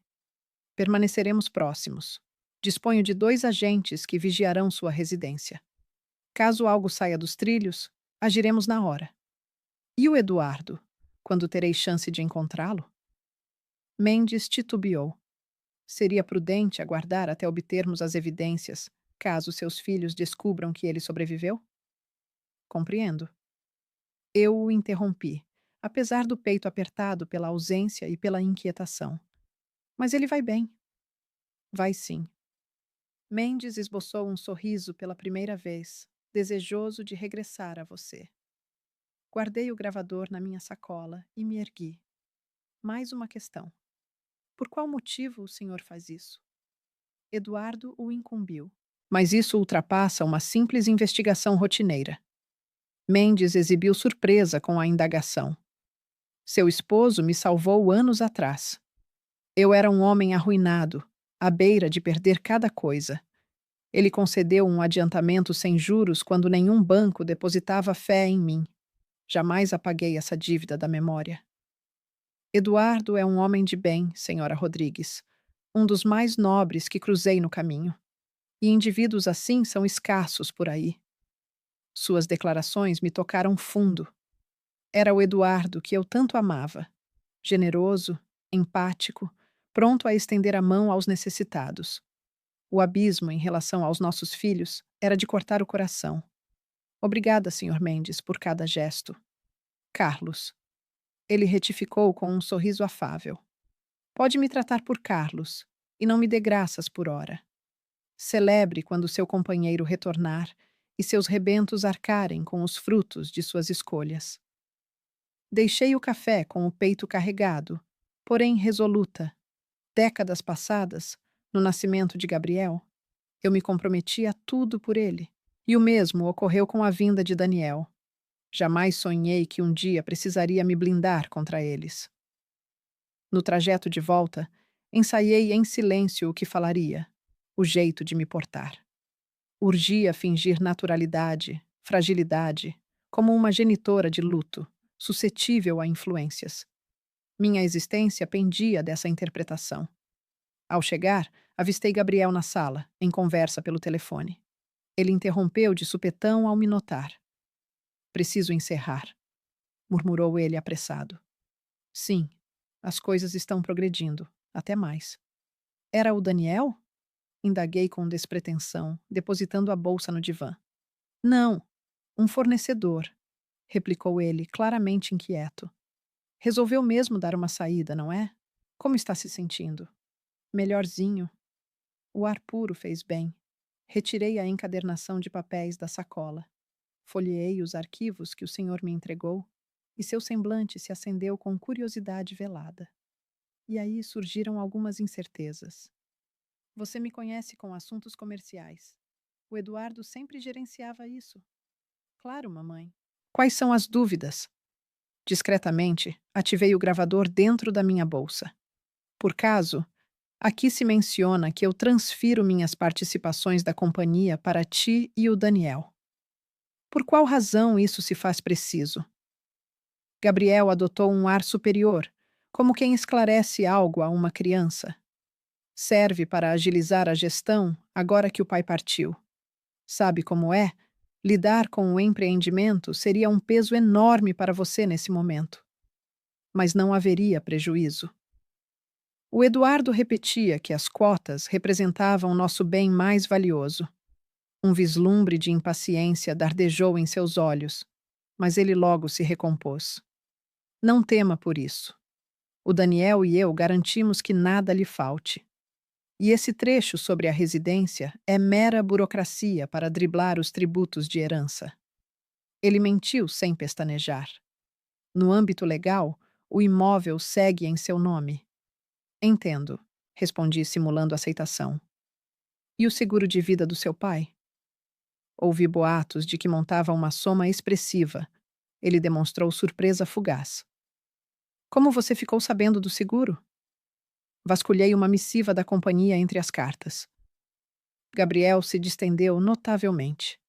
Permaneceremos próximos. Disponho de 2 agentes que vigiarão sua residência. Caso algo saia dos trilhos, agiremos na hora. E o Eduardo? Quando terei chance de encontrá-lo? Mendes titubeou. Seria prudente aguardar até obtermos as evidências, caso seus filhos descubram que ele sobreviveu? Compreendo. Eu o interrompi, apesar do peito apertado pela ausência e pela inquietação. Mas ele vai bem. Vai sim. Mendes esboçou um sorriso pela primeira vez, desejoso de regressar a você. Guardei o gravador na minha sacola e me ergui. Mais uma questão. Por qual motivo o senhor faz isso? Eduardo o incumbiu. Mas isso ultrapassa uma simples investigação rotineira. Mendes exibiu surpresa com a indagação. Seu esposo me salvou anos atrás. Eu era um homem arruinado, à beira de perder cada coisa. Ele concedeu um adiantamento sem juros quando nenhum banco depositava fé em mim. Jamais apaguei essa dívida da memória. Eduardo é um homem de bem, senhora Rodrigues, um dos mais nobres que cruzei no caminho. E indivíduos assim são escassos por aí. Suas declarações me tocaram fundo. Era o Eduardo que eu tanto amava. Generoso, empático, pronto a estender a mão aos necessitados. O abismo em relação aos nossos filhos era de cortar o coração. Obrigada, Sr. Mendes, por cada gesto. Carlos. Ele retificou com um sorriso afável. Pode me tratar por Carlos, e não me dê graças por hora. Celebre quando seu companheiro retornar e seus rebentos arcarem com os frutos de suas escolhas. Deixei o café com o peito carregado, porém resoluta. Décadas passadas, no nascimento de Gabriel, eu me comprometi a tudo por ele, e o mesmo ocorreu com a vinda de Daniel. Jamais sonhei que um dia precisaria me blindar contra eles. No trajeto de volta, ensaiei em silêncio o que falaria, o jeito de me portar. Urgia fingir naturalidade, fragilidade, como uma genitora de luto, suscetível a influências. Minha existência pendia dessa interpretação. Ao chegar, avistei Gabriel na sala, em conversa pelo telefone. Ele interrompeu de supetão ao me notar. Preciso encerrar, murmurou ele apressado. Sim, as coisas estão progredindo, até mais. Era o Daniel? Indaguei com despretensão, depositando a bolsa no divã. Não, um fornecedor, replicou ele, claramente inquieto. Resolveu mesmo dar uma saída, não é? Como está se sentindo? Melhorzinho. O ar puro fez bem. Retirei a encadernação de papéis da sacola. Folheei os arquivos que o senhor me entregou e seu semblante se acendeu com curiosidade velada. E aí surgiram algumas incertezas. Você me conhece com assuntos comerciais. O Eduardo sempre gerenciava isso. Claro, mamãe. Quais são as dúvidas? Discretamente, ativei o gravador dentro da minha bolsa. Por caso, aqui se menciona que eu transfiro minhas participações da companhia para ti e o Daniel. Por qual razão isso se faz preciso? Gabriel adotou um ar superior, como quem esclarece algo a uma criança. Serve para agilizar a gestão agora que o pai partiu. Sabe como é? Lidar com o empreendimento seria um peso enorme para você nesse momento. Mas não haveria prejuízo. O Eduardo repetia que as cotas representavam nosso bem mais valioso. Um vislumbre de impaciência dardejou em seus olhos, mas ele logo se recompôs. Não tema por isso. O Daniel e eu garantimos que nada lhe falte. E esse trecho sobre a residência é mera burocracia para driblar os tributos de herança. Ele mentiu sem pestanejar. No âmbito legal, o imóvel segue em seu nome. Entendo, respondi simulando aceitação. E o seguro de vida do seu pai? Ouvi boatos de que montava uma soma expressiva. Ele demonstrou surpresa fugaz. Como você ficou sabendo do seguro? Vasculhei uma missiva da companhia entre as cartas. Gabriel se distendeu notavelmente.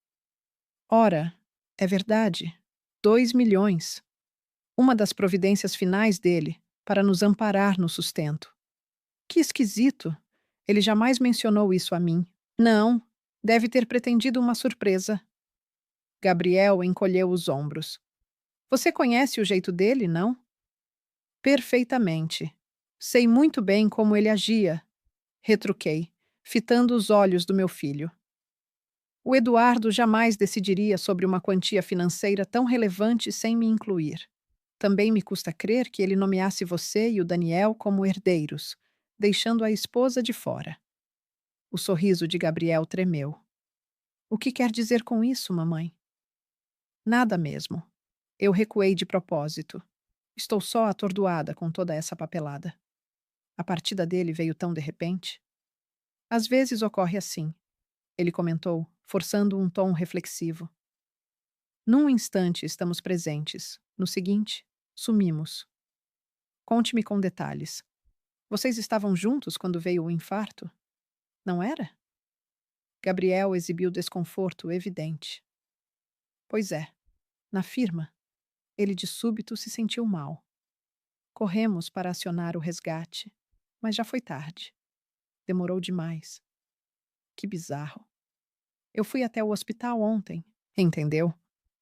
Ora, é verdade. 2 milhões. Uma das providências finais dele, para nos amparar no sustento. Que esquisito. Ele jamais mencionou isso a mim. Não, deve ter pretendido uma surpresa. Gabriel encolheu os ombros. Você conhece o jeito dele, não? Perfeitamente. Sei muito bem como ele agia. Retruquei, fitando os olhos do meu filho. O Eduardo jamais decidiria sobre uma quantia financeira tão relevante sem me incluir. Também me custa crer que ele nomeasse você e o Daniel como herdeiros, deixando a esposa de fora. O sorriso de Gabriel tremeu. O que quer dizer com isso, mamãe? Nada mesmo. Eu recuei de propósito. Estou só atordoada com toda essa papelada. A partida dele veio tão de repente. Às vezes ocorre assim, ele comentou, forçando um tom reflexivo. Num instante estamos presentes, no seguinte, sumimos. Conte-me com detalhes. Vocês estavam juntos quando veio o infarto? Não era? Gabriel exibiu desconforto evidente. Pois é, na firma, ele de súbito se sentiu mal. Corremos para acionar o resgate, mas já foi tarde. Demorou demais. Que bizarro. Eu fui até o hospital ontem, entendeu?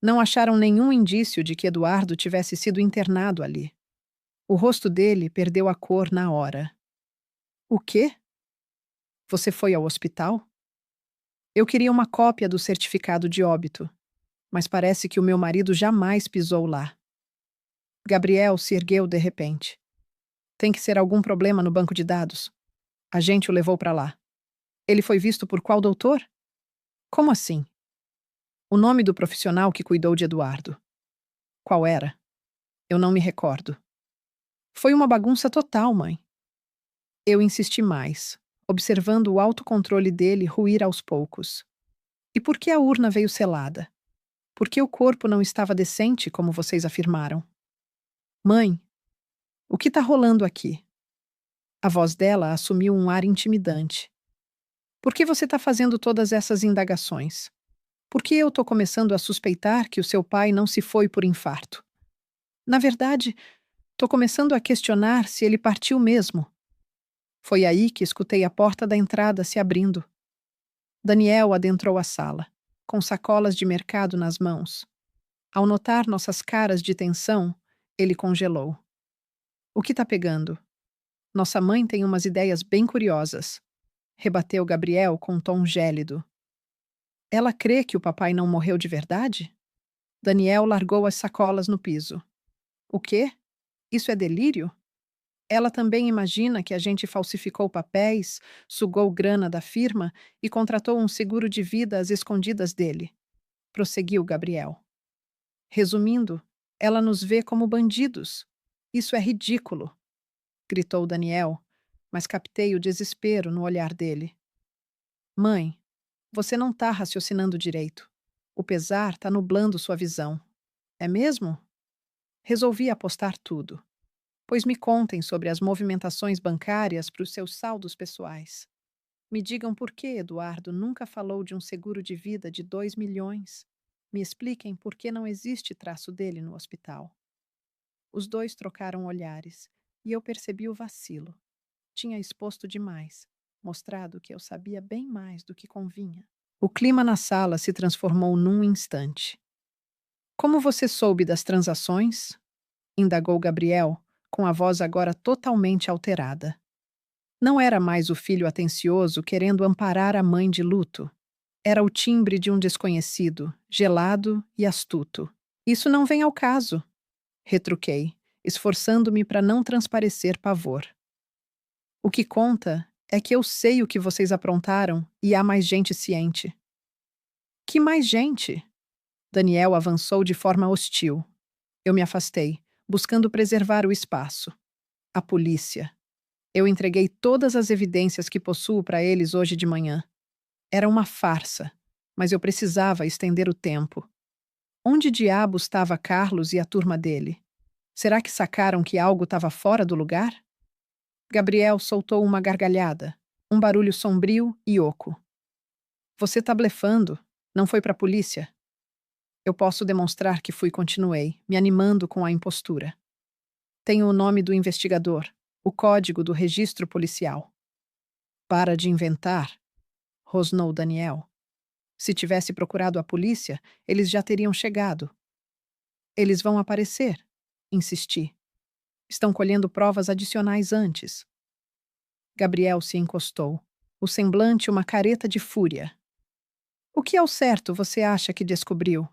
Não acharam nenhum indício de que Eduardo tivesse sido internado ali. O rosto dele perdeu a cor na hora. O quê? Você foi ao hospital? Eu queria uma cópia do certificado de óbito, mas parece que o meu marido jamais pisou lá. Gabriel se ergueu de repente. Tem que ser algum problema no banco de dados. A gente o levou para lá. Ele foi visto por qual doutor? Como assim? O nome do profissional que cuidou de Eduardo. Qual era? Eu não me recordo. Foi uma bagunça total, mãe. Eu insisti mais, observando o autocontrole dele ruir aos poucos. E por que a urna veio selada? Por que o corpo não estava decente, como vocês afirmaram? Mãe, o que está rolando aqui? A voz dela assumiu um ar intimidante. Por que você está fazendo todas essas indagações? Por que eu estou começando a suspeitar que o seu pai não se foi por infarto? Na verdade, estou começando a questionar se ele partiu mesmo. Foi aí que escutei a porta da entrada se abrindo. Daniel adentrou a sala, com sacolas de mercado nas mãos. Ao notar nossas caras de tensão, ele congelou. O que está pegando? Nossa mãe tem umas ideias bem curiosas, rebateu Gabriel com um tom gélido. Ela crê que o papai não morreu de verdade? Daniel largou as sacolas no piso. O quê? Isso é delírio? Ela também imagina que a gente falsificou papéis, sugou grana da firma e contratou um seguro de vida às escondidas dele, prosseguiu Gabriel. Resumindo, ela nos vê como bandidos. Isso é ridículo, gritou Daniel, mas captei o desespero no olhar dele. Mãe, você não está raciocinando direito. O pesar está nublando sua visão. É mesmo? Resolvi apostar tudo. Pois me contem sobre as movimentações bancárias para os seus saldos pessoais. Me digam por que Eduardo nunca falou de um seguro de vida de 2 milhões. Me expliquem por que não existe traço dele no hospital. Os dois trocaram olhares e eu percebi o vacilo. Tinha exposto demais, mostrado que eu sabia bem mais do que convinha. O clima na sala se transformou num instante. Como você soube das transações? Indagou Gabriel, com a voz agora totalmente alterada. Não era mais o filho atencioso querendo amparar a mãe de luto. Era o timbre de um desconhecido, gelado e astuto. Isso não vem ao caso, retruquei, esforçando-me para não transparecer pavor. O que conta é que eu sei o que vocês aprontaram e há mais gente ciente. Que mais gente? Daniel avançou de forma hostil. Eu me afastei, buscando preservar o espaço. A polícia. Eu entreguei todas as evidências que possuo para eles hoje de manhã. Era uma farsa, mas eu precisava estender o tempo. Onde diabos estava Carlos e a turma dele? Será que sacaram que algo estava fora do lugar? Gabriel soltou uma gargalhada, um barulho sombrio e oco. Você tá blefando. Não foi para a polícia? Eu posso demonstrar que fui, continuei, me animando com a impostura. Tenho o nome do investigador, o código do registro policial. Para de inventar, rosnou Daniel. Se tivesse procurado a polícia, eles já teriam chegado. Eles vão aparecer, insisti. Estão colhendo provas adicionais antes. Gabriel se encostou, o semblante uma careta de fúria. O que ao certo você acha que descobriu?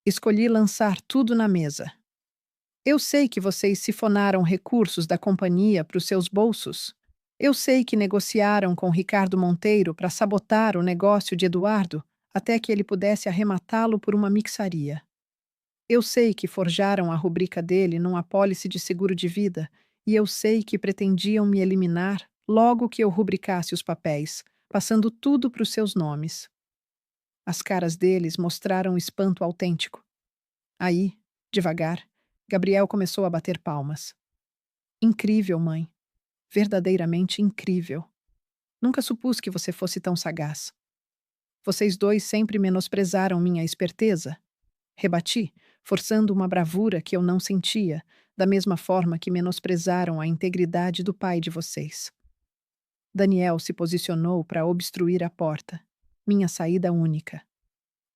Escolhi lançar tudo na mesa. Eu sei que vocês sifonaram recursos da companhia para os seus bolsos. Eu sei que negociaram com Ricardo Monteiro para sabotar o negócio de Eduardo até que ele pudesse arrematá-lo por uma mixaria. Eu sei que forjaram a rubrica dele numa apólice de seguro de vida E eu sei que pretendiam me eliminar logo que eu rubricasse os papéis, passando tudo para os seus nomes. As caras deles mostraram espanto autêntico. Aí, devagar, Gabriel começou a bater palmas. Incrível, mãe. Verdadeiramente incrível. Nunca supus que você fosse tão sagaz. Vocês dois sempre menosprezaram minha esperteza. Rebati, forçando uma bravura que eu não sentia, da mesma forma que menosprezaram a integridade do pai de vocês. Daniel se posicionou para obstruir a porta, minha saída única.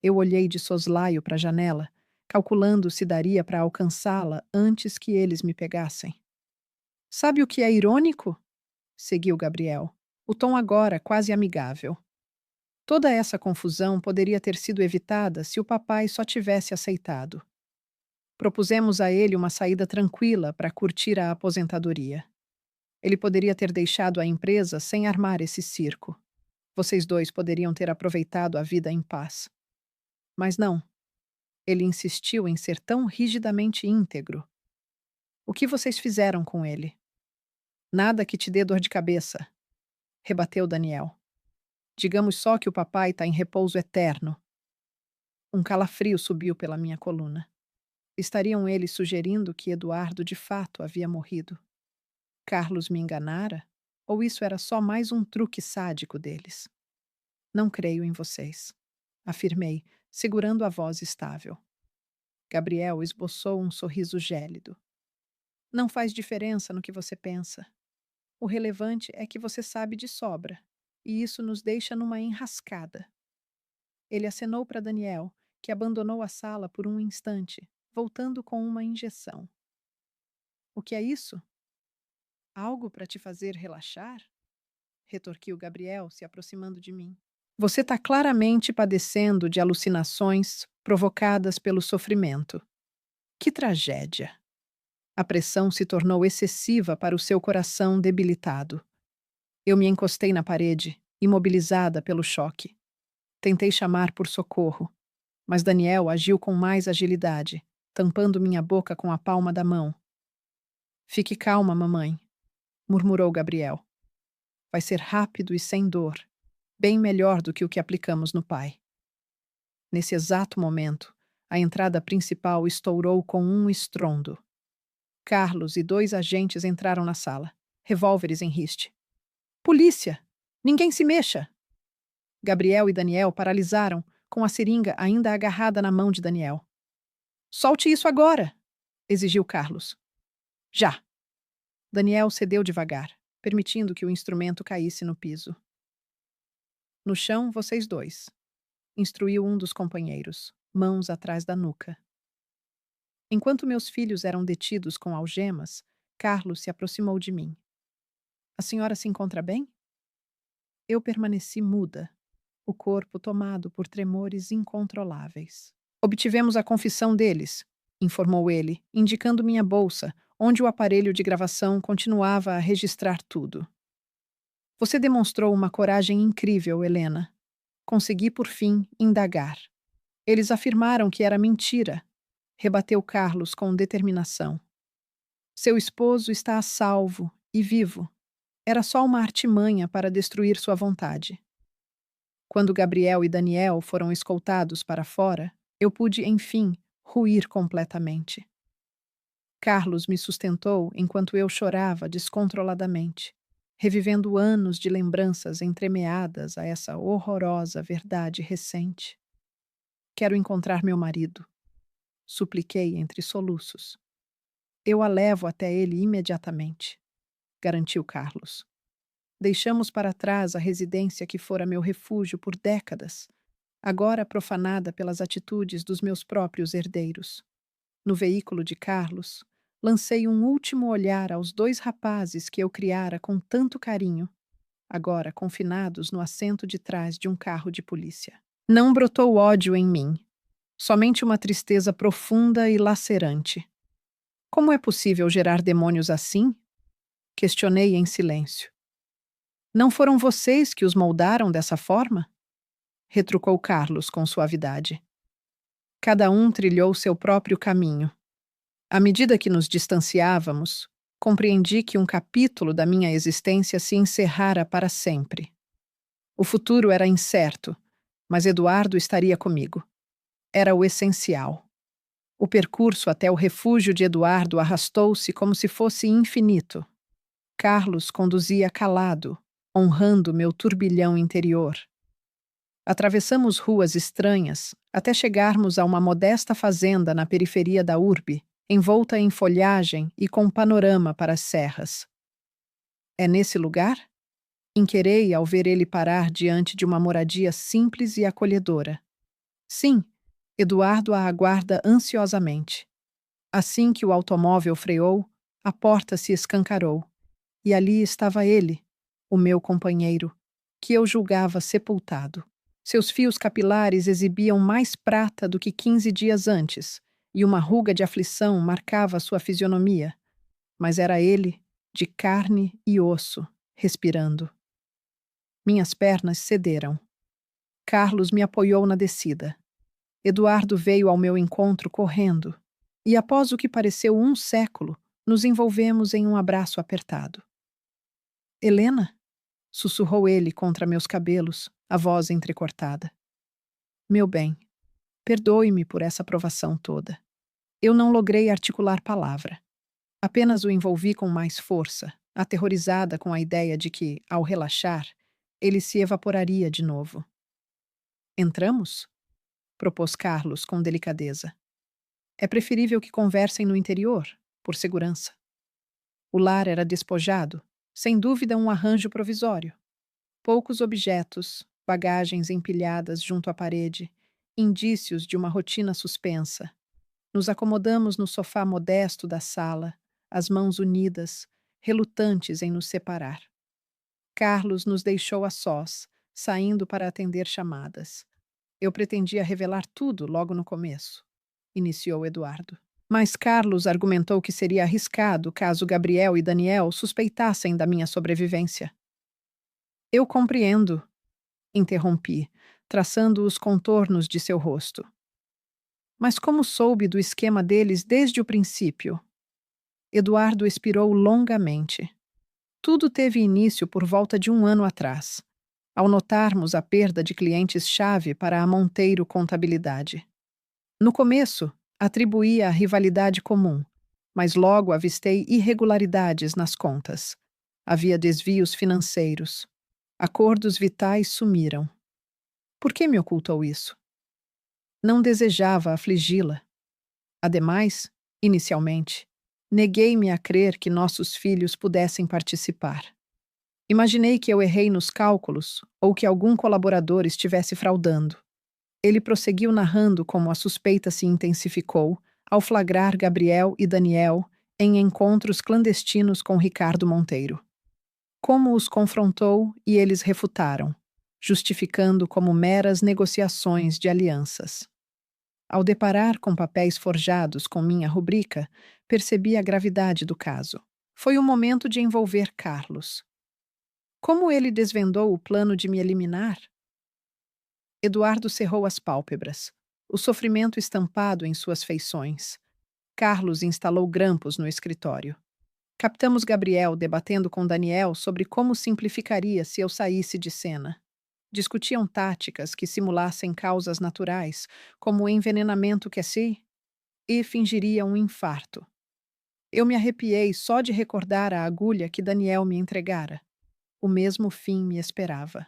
Eu olhei de soslaio para a janela, calculando se daria para alcançá-la antes que eles me pegassem. Sabe o que é irônico? Seguiu Gabriel, o tom agora quase amigável. Toda essa confusão poderia ter sido evitada se o papai só tivesse aceitado. Propusemos a ele uma saída tranquila para curtir a aposentadoria. Ele poderia ter deixado a empresa sem armar esse circo. Vocês dois poderiam ter aproveitado a vida em paz. Mas não. Ele insistiu em ser tão rigidamente íntegro. O que vocês fizeram com ele? Nada que te dê dor de cabeça, rebateu Daniel. Digamos só que o papai está em repouso eterno. Um calafrio subiu pela minha coluna. Estariam eles sugerindo que Eduardo de fato havia morrido? Carlos me enganara? Ou isso era só mais um truque sádico deles? Não creio em vocês, afirmei, segurando a voz estável. Gabriel esboçou um sorriso gélido. Não faz diferença no que você pensa. O relevante é que você sabe de sobra, e isso nos deixa numa enrascada. Ele acenou para Daniel, que abandonou a sala por um instante, voltando com uma injeção. O que é isso? Algo para te fazer relaxar? Retorquiu Gabriel, se aproximando de mim. Você está claramente padecendo de alucinações provocadas pelo sofrimento. Que tragédia! A pressão se tornou excessiva para o seu coração debilitado. Eu me encostei na parede, imobilizada pelo choque. Tentei chamar por socorro, mas Daniel agiu com mais agilidade, tampando minha boca com a palma da mão. Fique calma, mamãe, murmurou Gabriel. Vai ser rápido e sem dor, bem melhor do que o que aplicamos no pai. Nesse exato momento, a entrada principal estourou com um estrondo. Carlos e 2 agentes entraram na sala, revólveres em riste. Polícia! Ninguém se mexa! Gabriel e Daniel paralisaram, com a seringa ainda agarrada na mão de Daniel. Solte isso agora! Exigiu Carlos. Já! Daniel cedeu devagar, permitindo que o instrumento caísse no piso. No chão, vocês dois, instruiu um dos companheiros, mãos atrás da nuca. Enquanto meus filhos eram detidos com algemas, Carlos se aproximou de mim. A senhora se encontra bem? Eu permaneci muda, o corpo tomado por tremores incontroláveis. Obtivemos a confissão deles, informou ele, indicando minha bolsa, onde o aparelho de gravação continuava a registrar tudo. Você demonstrou uma coragem incrível, Helena. Consegui, por fim, indagar. Eles afirmaram que era mentira, rebateu Carlos com determinação. Seu esposo está a salvo e vivo. Era só uma artimanha para destruir sua vontade. Quando Gabriel e Daniel foram escoltados para fora, eu pude, enfim, ruir completamente. Carlos me sustentou enquanto eu chorava descontroladamente, revivendo anos de lembranças entremeadas a essa horrorosa verdade recente. Quero encontrar meu marido, supliquei entre soluços. Eu a levo até ele imediatamente, garantiu Carlos. Deixamos para trás a residência que fora meu refúgio por décadas, agora profanada pelas atitudes dos meus próprios herdeiros. No veículo de Carlos, lancei um último olhar aos 2 rapazes que eu criara com tanto carinho, agora confinados no assento de trás de um carro de polícia. Não brotou ódio em mim, somente uma tristeza profunda e lacerante. Como é possível gerar demônios assim? Questionei em silêncio. Não foram vocês que os moldaram dessa forma? Retrucou Carlos com suavidade. Cada um trilhou seu próprio caminho. À medida que nos distanciávamos, Compreendi que um capítulo da minha existência se encerrara para sempre. O futuro era incerto, mas Eduardo estaria comigo. Era o essencial. O percurso até o refúgio de Eduardo arrastou-se como se fosse infinito. Carlos conduzia calado, honrando meu turbilhão interior. Atravessamos ruas estranhas até chegarmos a uma modesta fazenda na periferia da urbe, envolta em folhagem e com panorama para as serras. É nesse lugar? Inquirei ao ver ele parar diante de uma moradia simples e acolhedora. Sim, Eduardo a aguarda ansiosamente. Assim que o automóvel freou, a porta se escancarou, e ali estava ele, o meu companheiro, que eu julgava sepultado. Seus fios capilares exibiam mais prata do que 15 dias antes, e uma ruga de aflição marcava sua fisionomia. Mas era ele, de carne e osso, respirando. Minhas pernas cederam. Carlos me apoiou na descida. Eduardo veio ao meu encontro correndo, e após o que pareceu um século, nos envolvemos em um abraço apertado. Helena? Sussurrou ele contra meus cabelos, a voz entrecortada. Meu bem, perdoe-me por essa provação toda. Eu não logrei articular palavra. Apenas o envolvi com mais força, aterrorizada com a ideia de que, ao relaxar, ele se evaporaria de novo. Entramos? Propôs Carlos com delicadeza. É preferível que conversem no interior, por segurança. O lar era despojado, sem dúvida um arranjo provisório. Poucos objetos, bagagens empilhadas junto à parede, indícios de uma rotina suspensa. Nos acomodamos no sofá modesto da sala, as mãos unidas, relutantes em nos separar. Carlos nos deixou a sós, saindo para atender chamadas. Eu pretendia revelar tudo logo no começo, iniciou Eduardo. Mas Carlos argumentou que seria arriscado caso Gabriel e Daniel suspeitassem da minha sobrevivência. Eu compreendo, interrompi, traçando os contornos de seu rosto. Mas como soube do esquema deles desde o princípio? Eduardo expirou longamente. Tudo teve início por volta de 1 ano atrás, ao notarmos a perda de clientes-chave para a Monteiro Contabilidade. No começo, atribuía a rivalidade comum, mas logo avistei irregularidades nas contas. Havia desvios financeiros. Acordos vitais sumiram. Por que me ocultou isso? Não desejava afligi-la. Ademais, inicialmente, neguei-me a crer que nossos filhos pudessem participar. Imaginei que eu errei nos cálculos ou que algum colaborador estivesse fraudando. Ele prosseguiu narrando como a suspeita se intensificou ao flagrar Gabriel e Daniel em encontros clandestinos com Ricardo Monteiro. Como os confrontou e eles refutaram, justificando como meras negociações de alianças. Ao deparar com papéis forjados com minha rubrica, percebi a gravidade do caso. Foi o momento de envolver Carlos. Como ele desvendou o plano de me eliminar? Eduardo cerrou as pálpebras, o sofrimento estampado em suas feições. Carlos instalou grampos no escritório. Captamos Gabriel debatendo com Daniel sobre como simplificaria se eu saísse de cena. Discutiam táticas que simulassem causas naturais, como o envenenamento QSI, e fingiriam um infarto. Eu me arrepiei só de recordar a agulha que Daniel me entregara. O mesmo fim me esperava.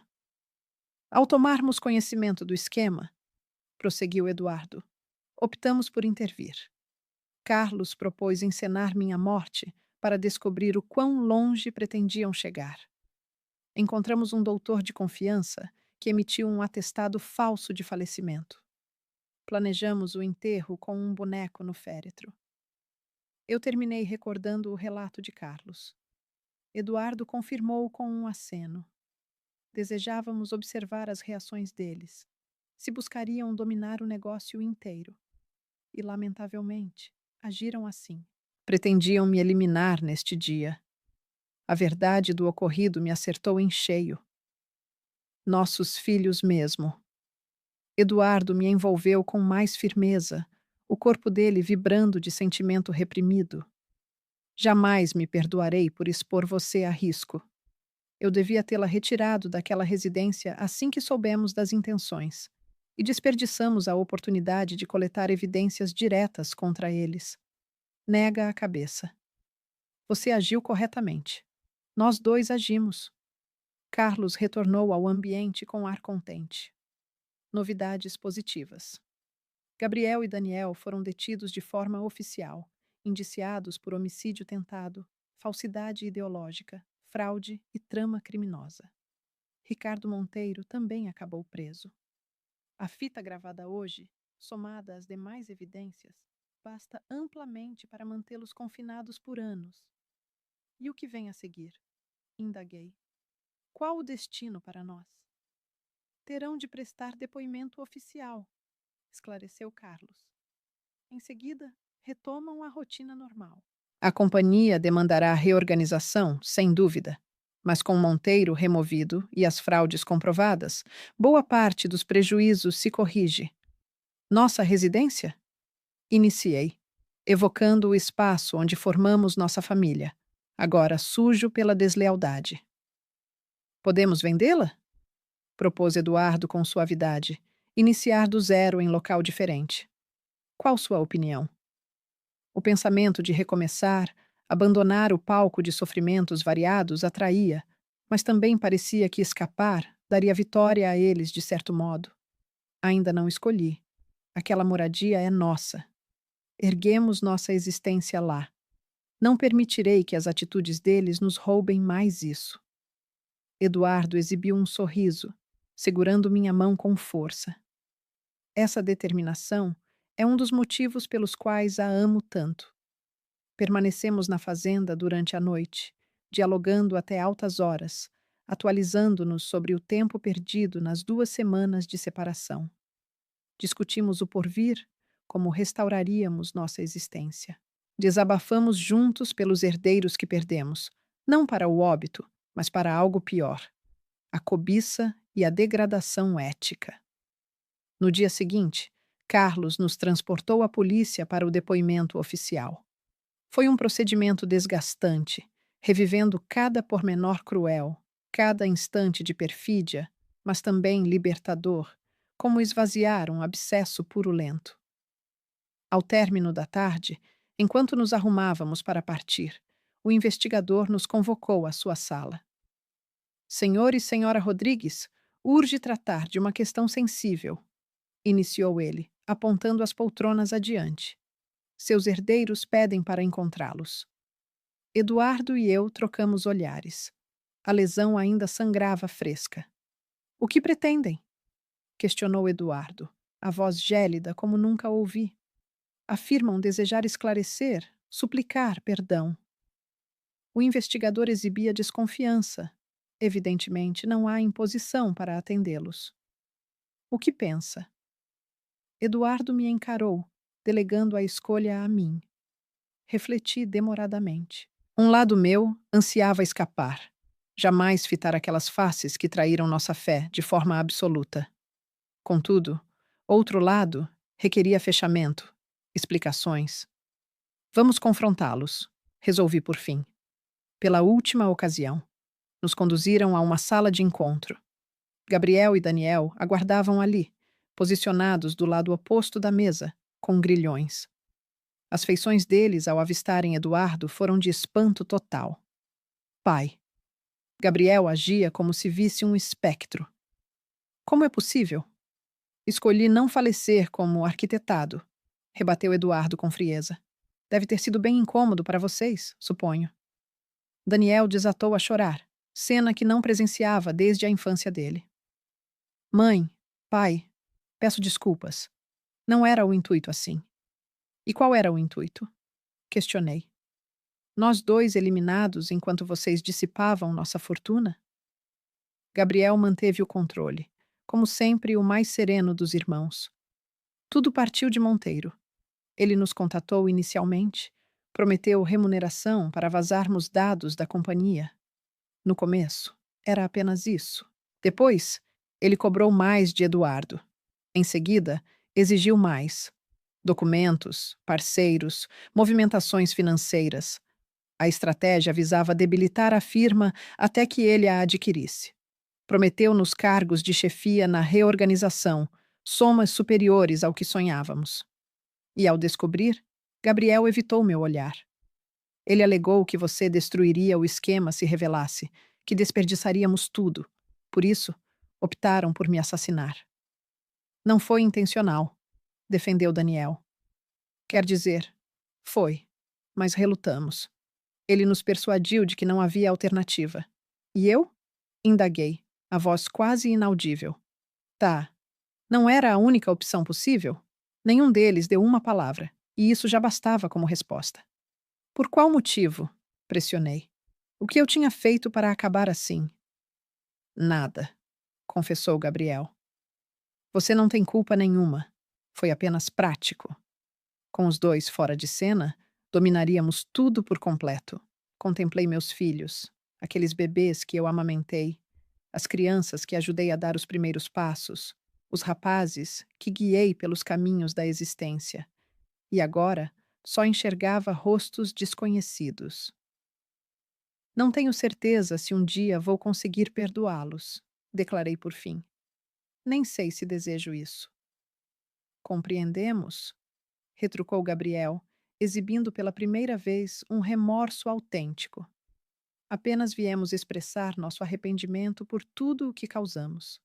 Ao tomarmos conhecimento do esquema, prosseguiu Eduardo, optamos por intervir. Carlos propôs encenar minha morte para descobrir o quão longe pretendiam chegar. Encontramos um doutor de confiança que emitiu um atestado falso de falecimento. Planejamos o enterro com um boneco no féretro. Eu terminei recordando o relato de Carlos. Eduardo confirmou com um aceno. Desejávamos observar as reações deles, se buscariam dominar o negócio inteiro. E, lamentavelmente, agiram assim. Pretendiam me eliminar neste dia. A verdade do ocorrido me acertou em cheio. Nossos filhos mesmo. Eduardo me envolveu com mais firmeza, o corpo dele vibrando de sentimento reprimido. Jamais me perdoarei por expor você a risco. Eu devia tê-la retirado daquela residência assim que soubemos das intenções. E desperdiçamos a oportunidade de coletar evidências diretas contra eles. Nega a cabeça. Você agiu corretamente. Nós dois agimos. Carlos retornou ao ambiente com ar contente. Novidades positivas. Gabriel e Daniel foram detidos de forma oficial, indiciados por homicídio tentado, falsidade ideológica, fraude e trama criminosa. Ricardo Monteiro também acabou preso. A fita gravada hoje, somada às demais evidências, basta amplamente para mantê-los confinados por anos. E o que vem a seguir? Indaguei. Qual o destino para nós? Terão de prestar depoimento oficial, esclareceu Carlos. Em seguida, retomam a rotina normal. A companhia demandará reorganização, sem dúvida. Mas com Monteiro removido e as fraudes comprovadas, boa parte dos prejuízos se corrige. Nossa residência? Iniciei, evocando o espaço onde formamos nossa família, agora sujo pela deslealdade. Podemos vendê-la? Propôs Eduardo com suavidade. Iniciar do zero em local diferente. Qual sua opinião? O pensamento de recomeçar, abandonar o palco de sofrimentos variados atraía, mas também parecia que escapar daria vitória a eles de certo modo. Ainda não escolhi. Aquela moradia é nossa. Erguemos nossa existência lá. Não permitirei que as atitudes deles nos roubem mais isso. Eduardo exibiu um sorriso, segurando minha mão com força. Essa determinação é um dos motivos pelos quais a amo tanto. Permanecemos na fazenda durante a noite, dialogando até altas horas, atualizando-nos sobre o tempo perdido nas 2 semanas de separação. Discutimos o porvir, como restauraríamos nossa existência. Desabafamos juntos pelos herdeiros que perdemos, não para o óbito, mas para algo pior: a cobiça e a degradação ética. No dia seguinte, Carlos nos transportou à polícia para o depoimento oficial. Foi um procedimento desgastante, revivendo cada pormenor cruel, cada instante de perfídia, mas também libertador, como esvaziar um abscesso purulento. Ao término da tarde, enquanto nos arrumávamos para partir, o investigador nos convocou à sua sala. Senhor e senhora Rodrigues, urge tratar de uma questão sensível, iniciou ele, apontando as poltronas adiante. Seus herdeiros pedem para encontrá-los. Eduardo e eu trocamos olhares. A lesão ainda sangrava fresca. O que pretendem? Questionou Eduardo, a voz gélida como nunca ouvi. Afirmam desejar esclarecer, suplicar perdão. O investigador exibia desconfiança. Evidentemente, não há imposição para atendê-los. O que pensa? Eduardo me encarou, delegando a escolha a mim. Refleti demoradamente. Um lado meu ansiava escapar. Jamais fitar aquelas faces que traíram nossa fé de forma absoluta. Contudo, outro lado requeria fechamento, explicações. Vamos confrontá-los, resolvi por fim. Pela última ocasião, nos conduziram a uma sala de encontro. Gabriel e Daniel aguardavam ali, posicionados do lado oposto da mesa, com grilhões. As feições deles ao avistarem Eduardo foram de espanto total. Pai. Gabriel agia como se visse um espectro. Como é possível? Escolhi não falecer como arquitetado, rebateu Eduardo com frieza. Deve ter sido bem incômodo para vocês, suponho. Daniel desatou a chorar, cena que não presenciava desde a infância dele. Mãe, pai, peço desculpas. Não era o intuito assim. E qual era o intuito? Questionei. Nós dois eliminados enquanto vocês dissipavam nossa fortuna? Gabriel manteve o controle, como sempre o mais sereno dos irmãos. Tudo partiu de Monteiro. Ele nos contatou inicialmente, prometeu remuneração para vazarmos dados da companhia. No começo, era apenas isso. Depois, ele cobrou mais de Eduardo. Em seguida, exigiu mais. Documentos, parceiros, movimentações financeiras. A estratégia visava debilitar a firma até que ele a adquirisse. Prometeu-nos cargos de chefia na reorganização, somas superiores ao que sonhávamos. E ao descobrir, Gabriel evitou meu olhar. Ele alegou que você destruiria o esquema se revelasse, que desperdiçaríamos tudo. Por isso, optaram por me assassinar. Não foi intencional, defendeu Daniel. Quer dizer, foi, mas relutamos. Ele nos persuadiu de que não havia alternativa. E eu? Indaguei, a voz quase inaudível. Tá, não era a única opção possível? Nenhum deles deu uma palavra, e isso já bastava como resposta. Por qual motivo? Pressionei. O que eu tinha feito para acabar assim? Nada, confessou Gabriel. Você não tem culpa nenhuma. Foi apenas prático. Com os dois fora de cena, dominaríamos tudo por completo. Contemplei meus filhos, aqueles bebês que eu amamentei, as crianças que ajudei a dar os primeiros passos, os rapazes que guiei pelos caminhos da existência. E agora só enxergava rostos desconhecidos. Não tenho certeza se um dia vou conseguir perdoá-los, declarei por fim. Nem sei se desejo isso. Compreendemos? Retrucou Gabriel, exibindo pela primeira vez um remorso autêntico. Apenas viemos expressar nosso arrependimento por tudo o que causamos.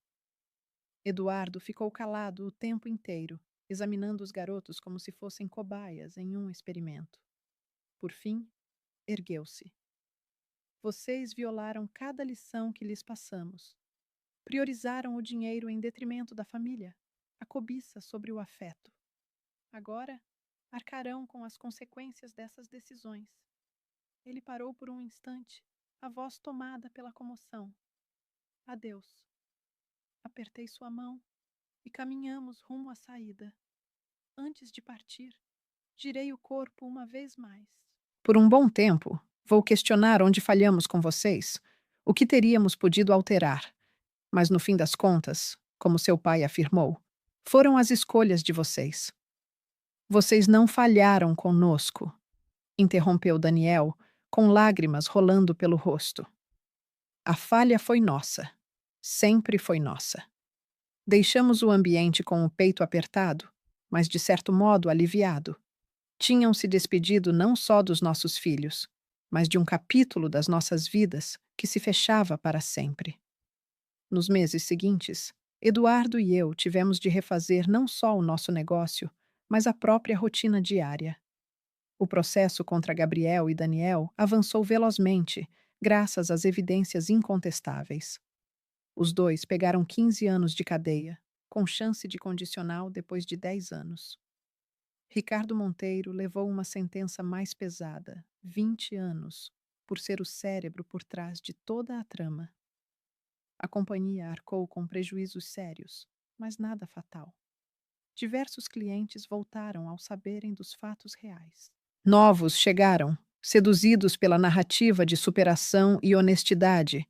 Eduardo ficou calado o tempo inteiro, examinando os garotos como se fossem cobaias em um experimento. Por fim, ergueu-se. Vocês violaram cada lição que lhes passamos. Priorizaram o dinheiro em detrimento da família, a cobiça sobre o afeto. Agora, arcarão com as consequências dessas decisões. Ele parou por um instante, a voz tomada pela comoção. Adeus. Apertei sua mão e caminhamos rumo à saída. Antes de partir, girei o corpo uma vez mais. Por um bom tempo, vou questionar onde falhamos com vocês, o que teríamos podido alterar. Mas no fim das contas, como seu pai afirmou, foram as escolhas de vocês. Vocês não falharam conosco, interrompeu Daniel, com lágrimas rolando pelo rosto. A falha foi nossa. Sempre foi nossa. Deixamos o ambiente com o peito apertado, mas de certo modo aliviado. Tinham se despedido não só dos nossos filhos, mas de um capítulo das nossas vidas que se fechava para sempre. Nos meses seguintes, Eduardo e eu tivemos de refazer não só o nosso negócio, mas a própria rotina diária. O processo contra Gabriel e Daniel avançou velozmente, graças às evidências incontestáveis. Os dois pegaram 15 anos de cadeia, com chance de condicional depois de 10 anos. Ricardo Monteiro levou uma sentença mais pesada, 20 anos, por ser o cérebro por trás de toda a trama. A companhia arcou com prejuízos sérios, mas nada fatal. Diversos clientes voltaram ao saberem dos fatos reais. Novos chegaram, seduzidos pela narrativa de superação e honestidade,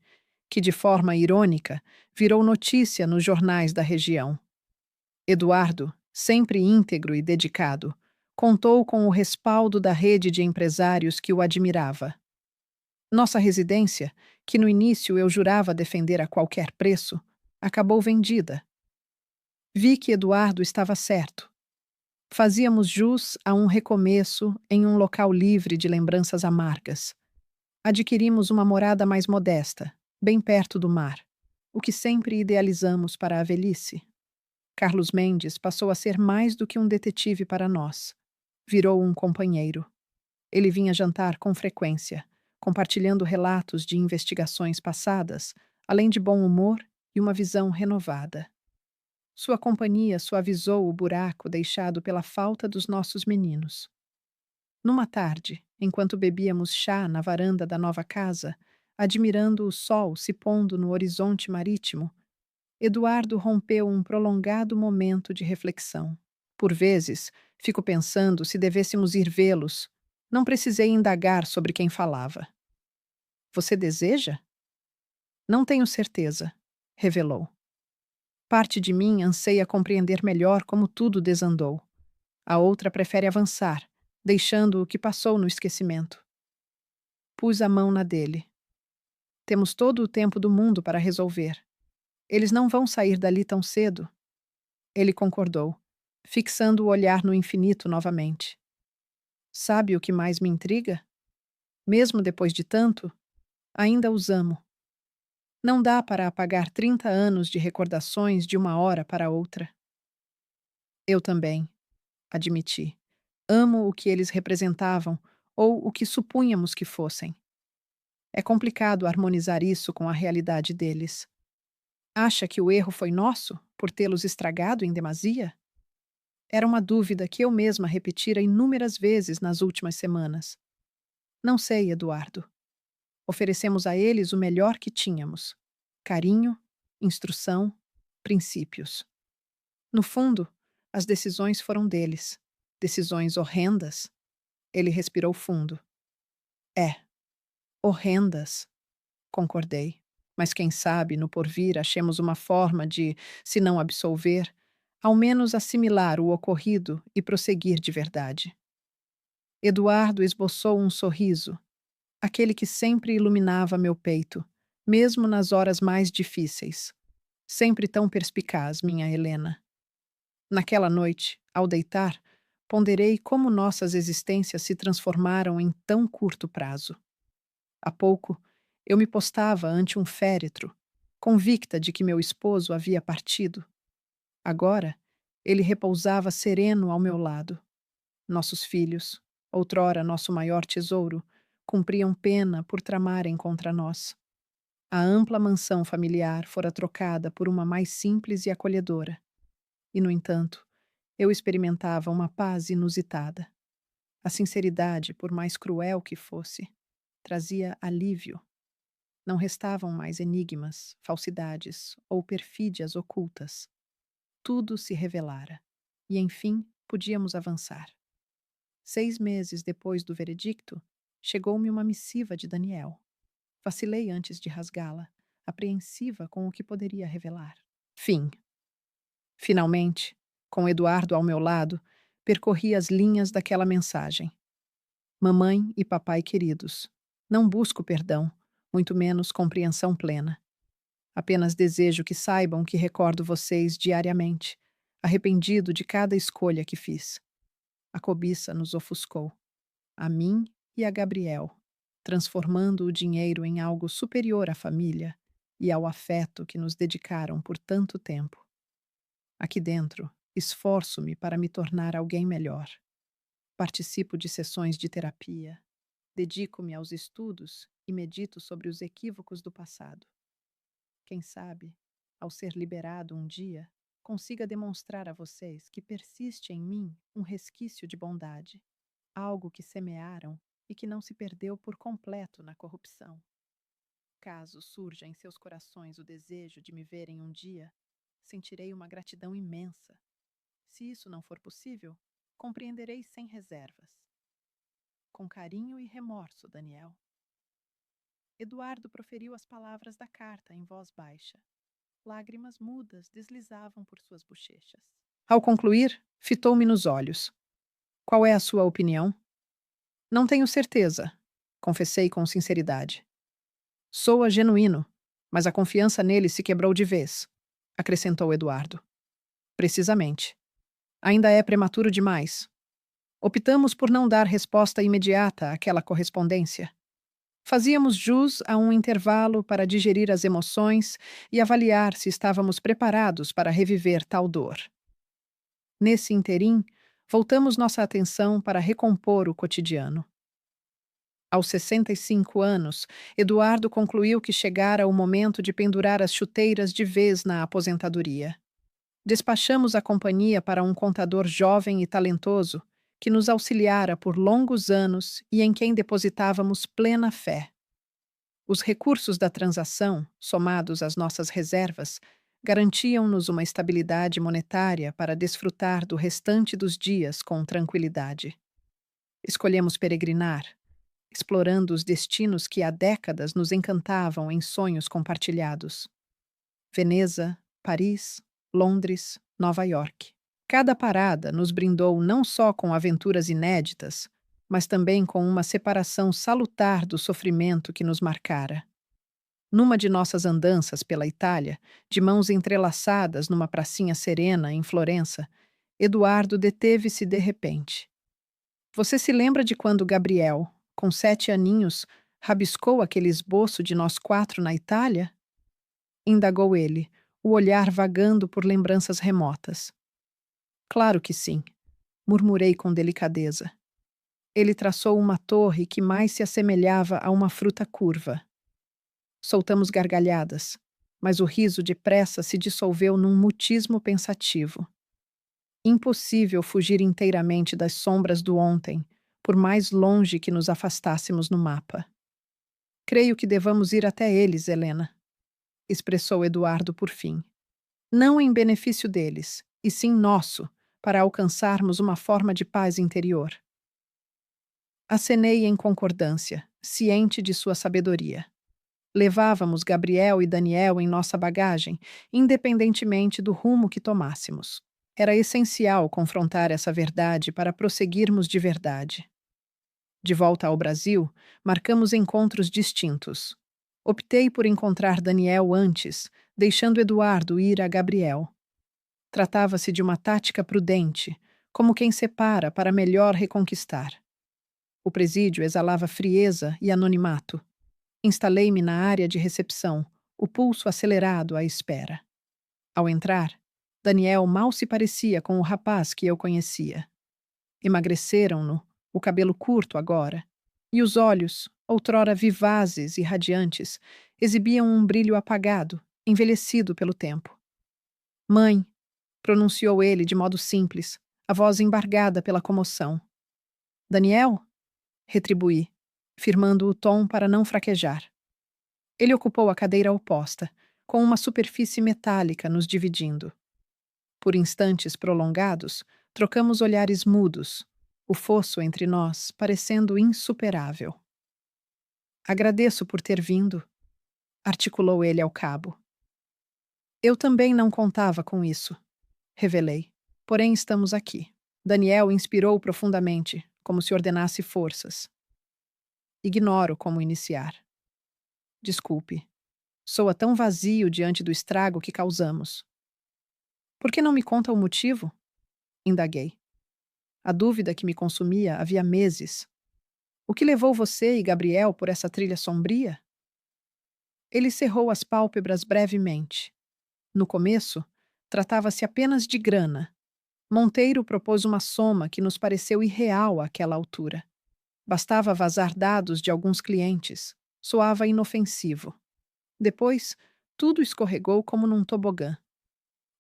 que, de forma irônica, virou notícia nos jornais da região. Eduardo, sempre íntegro e dedicado, contou com o respaldo da rede de empresários que o admirava. Nossa residência, que no início eu jurava defender a qualquer preço, acabou vendida. Vi que Eduardo estava certo. Fazíamos jus a um recomeço em um local livre de lembranças amargas. Adquirimos uma morada mais modesta, bem perto do mar, o que sempre idealizamos para a velhice. Carlos Mendes passou a ser mais do que um detetive para nós. Virou um companheiro. Ele vinha jantar com frequência, compartilhando relatos de investigações passadas, além de bom humor e uma visão renovada. Sua companhia suavizou o buraco deixado pela falta dos nossos meninos. Numa tarde, enquanto bebíamos chá na varanda da nova casa, admirando o sol se pondo no horizonte marítimo, Eduardo rompeu um prolongado momento de reflexão. Por vezes, fico pensando se devêssemos ir vê-los. Não precisei indagar sobre quem falava. Você deseja? Não tenho certeza, revelou. Parte de mim anseia compreender melhor como tudo desandou. A outra prefere avançar, deixando o que passou no esquecimento. Pus a mão na dele. Temos todo o tempo do mundo para resolver. Eles não vão sair dali tão cedo. Ele concordou, fixando o olhar no infinito novamente. Sabe o que mais me intriga? Mesmo depois de tanto, ainda os amo. Não dá para apagar 30 anos de recordações de uma hora para outra. Eu também, admiti. Amo o que eles representavam ou o que supunhamos que fossem. É complicado harmonizar isso com a realidade deles. Acha que o erro foi nosso por tê-los estragado em demasia? Era uma dúvida que eu mesma repetira inúmeras vezes nas últimas semanas. Não sei, Eduardo. Oferecemos a eles o melhor que tínhamos: carinho, instrução, princípios. No fundo, as decisões foram deles. Decisões horrendas. Ele respirou fundo. É, horrendas, concordei. Mas quem sabe, no porvir, achemos uma forma de, se não absolver, ao menos assimilar o ocorrido e prosseguir de verdade. Eduardo esboçou um sorriso, aquele que sempre iluminava meu peito, mesmo nas horas mais difíceis. Sempre tão perspicaz, minha Helena. Naquela noite, ao deitar, ponderei como nossas existências se transformaram em tão curto prazo. Há pouco, eu me postava ante um féretro, convicta de que meu esposo havia partido. Agora, ele repousava sereno ao meu lado. Nossos filhos, outrora nosso maior tesouro, cumpriam pena por tramarem contra nós. A ampla mansão familiar fora trocada por uma mais simples e acolhedora. E, no entanto, eu experimentava uma paz inusitada. A sinceridade, por mais cruel que fosse, trazia alívio. Não restavam mais enigmas, falsidades ou perfídias ocultas. Tudo se revelara. E, enfim, podíamos avançar. 6 meses depois do veredicto, chegou-me uma missiva de Daniel. Vacilei antes de rasgá-la, apreensiva com o que poderia revelar. Fim. Finalmente, com Eduardo ao meu lado, percorri as linhas daquela mensagem. Mamãe e papai queridos, não busco perdão, muito menos compreensão plena. Apenas desejo que saibam que recordo vocês diariamente, arrependido de cada escolha que fiz. A cobiça nos ofuscou, a mim e a Gabriel, transformando o dinheiro em algo superior à família e ao afeto que nos dedicaram por tanto tempo. Aqui dentro, esforço-me para me tornar alguém melhor. Participo de sessões de terapia, dedico-me aos estudos e medito sobre os equívocos do passado. Quem sabe, ao ser liberado um dia, consiga demonstrar a vocês que persiste em mim um resquício de bondade, algo que semearam e que não se perdeu por completo na corrupção. Caso surja em seus corações o desejo de me verem um dia, sentirei uma gratidão imensa. Se isso não for possível, compreenderei sem reservas. Com carinho e remorso, Daniel. Eduardo proferiu as palavras da carta em voz baixa. Lágrimas mudas deslizavam por suas bochechas. Ao concluir, fitou-me nos olhos. Qual é a sua opinião? Não tenho certeza, confessei com sinceridade. Soa genuíno, mas a confiança nele se quebrou de vez, acrescentou Eduardo. Precisamente. Ainda é prematuro demais. Optamos por não dar resposta imediata àquela correspondência. Fazíamos jus a um intervalo para digerir as emoções e avaliar se estávamos preparados para reviver tal dor. Nesse interim, voltamos nossa atenção para recompor o cotidiano. Aos 65 anos, Eduardo concluiu que chegara o momento de pendurar as chuteiras de vez na aposentadoria. Despachamos a companhia para um contador jovem e talentoso que nos auxiliara por longos anos e em quem depositávamos plena fé. Os recursos da transação, somados às nossas reservas, garantiam-nos uma estabilidade monetária para desfrutar do restante dos dias com tranquilidade. Escolhemos peregrinar, explorando os destinos que há décadas nos encantavam em sonhos compartilhados. Veneza, Paris, Londres, Nova York. Cada parada nos brindou não só com aventuras inéditas, mas também com uma separação salutar do sofrimento que nos marcara. Numa de nossas andanças pela Itália, de mãos entrelaçadas numa pracinha serena em Florença, Eduardo deteve-se de repente. Você se lembra de quando Gabriel, com 7 aninhos, rabiscou aquele esboço de nós quatro na Itália? Indagou ele, o olhar vagando por lembranças remotas. Claro que sim, murmurei com delicadeza. Ele traçou uma torre que mais se assemelhava a uma fruta curva. Soltamos gargalhadas, mas o riso depressa se dissolveu num mutismo pensativo. Impossível fugir inteiramente das sombras do ontem, por mais longe que nos afastássemos no mapa. Creio que devamos ir até eles, Helena, expressou Eduardo por fim. Não em benefício deles, e sim nosso, para alcançarmos uma forma de paz interior. Acenei em concordância, ciente de sua sabedoria. Levávamos Gabriel e Daniel em nossa bagagem, independentemente do rumo que tomássemos. Era essencial confrontar essa verdade para prosseguirmos de verdade. De volta ao Brasil, marcamos encontros distintos. Optei por encontrar Daniel antes, deixando Eduardo ir a Gabriel. Tratava-se de uma tática prudente, como quem separa para melhor reconquistar. O presídio exalava frieza e anonimato. Instalei-me na área de recepção, o pulso acelerado à espera. Ao entrar, Daniel mal se parecia com o rapaz que eu conhecia. Emagreceram-no, o cabelo curto agora, e os olhos, outrora vivazes e radiantes, exibiam um brilho apagado, envelhecido pelo tempo. Mãe, pronunciou ele de modo simples, a voz embargada pela comoção. Daniel? Retribuí, firmando o tom para não fraquejar. Ele ocupou a cadeira oposta, com uma superfície metálica nos dividindo. Por instantes prolongados, trocamos olhares mudos, o fosso entre nós parecendo insuperável. Agradeço por ter vindo, articulou ele ao cabo. Eu também não contava com isso, revelei. Porém, estamos aqui. Daniel inspirou profundamente, como se ordenasse forças. Ignoro como iniciar. Desculpe. Soa tão vazio diante do estrago que causamos. Por que não me conta o motivo? Indaguei. A dúvida que me consumia havia meses. O que levou você e Gabriel por essa trilha sombria? Ele cerrou as pálpebras brevemente. No começo, tratava-se apenas de grana. Monteiro propôs uma soma que nos pareceu irreal àquela altura. Bastava vazar dados de alguns clientes. Soava inofensivo. Depois, tudo escorregou como num tobogã.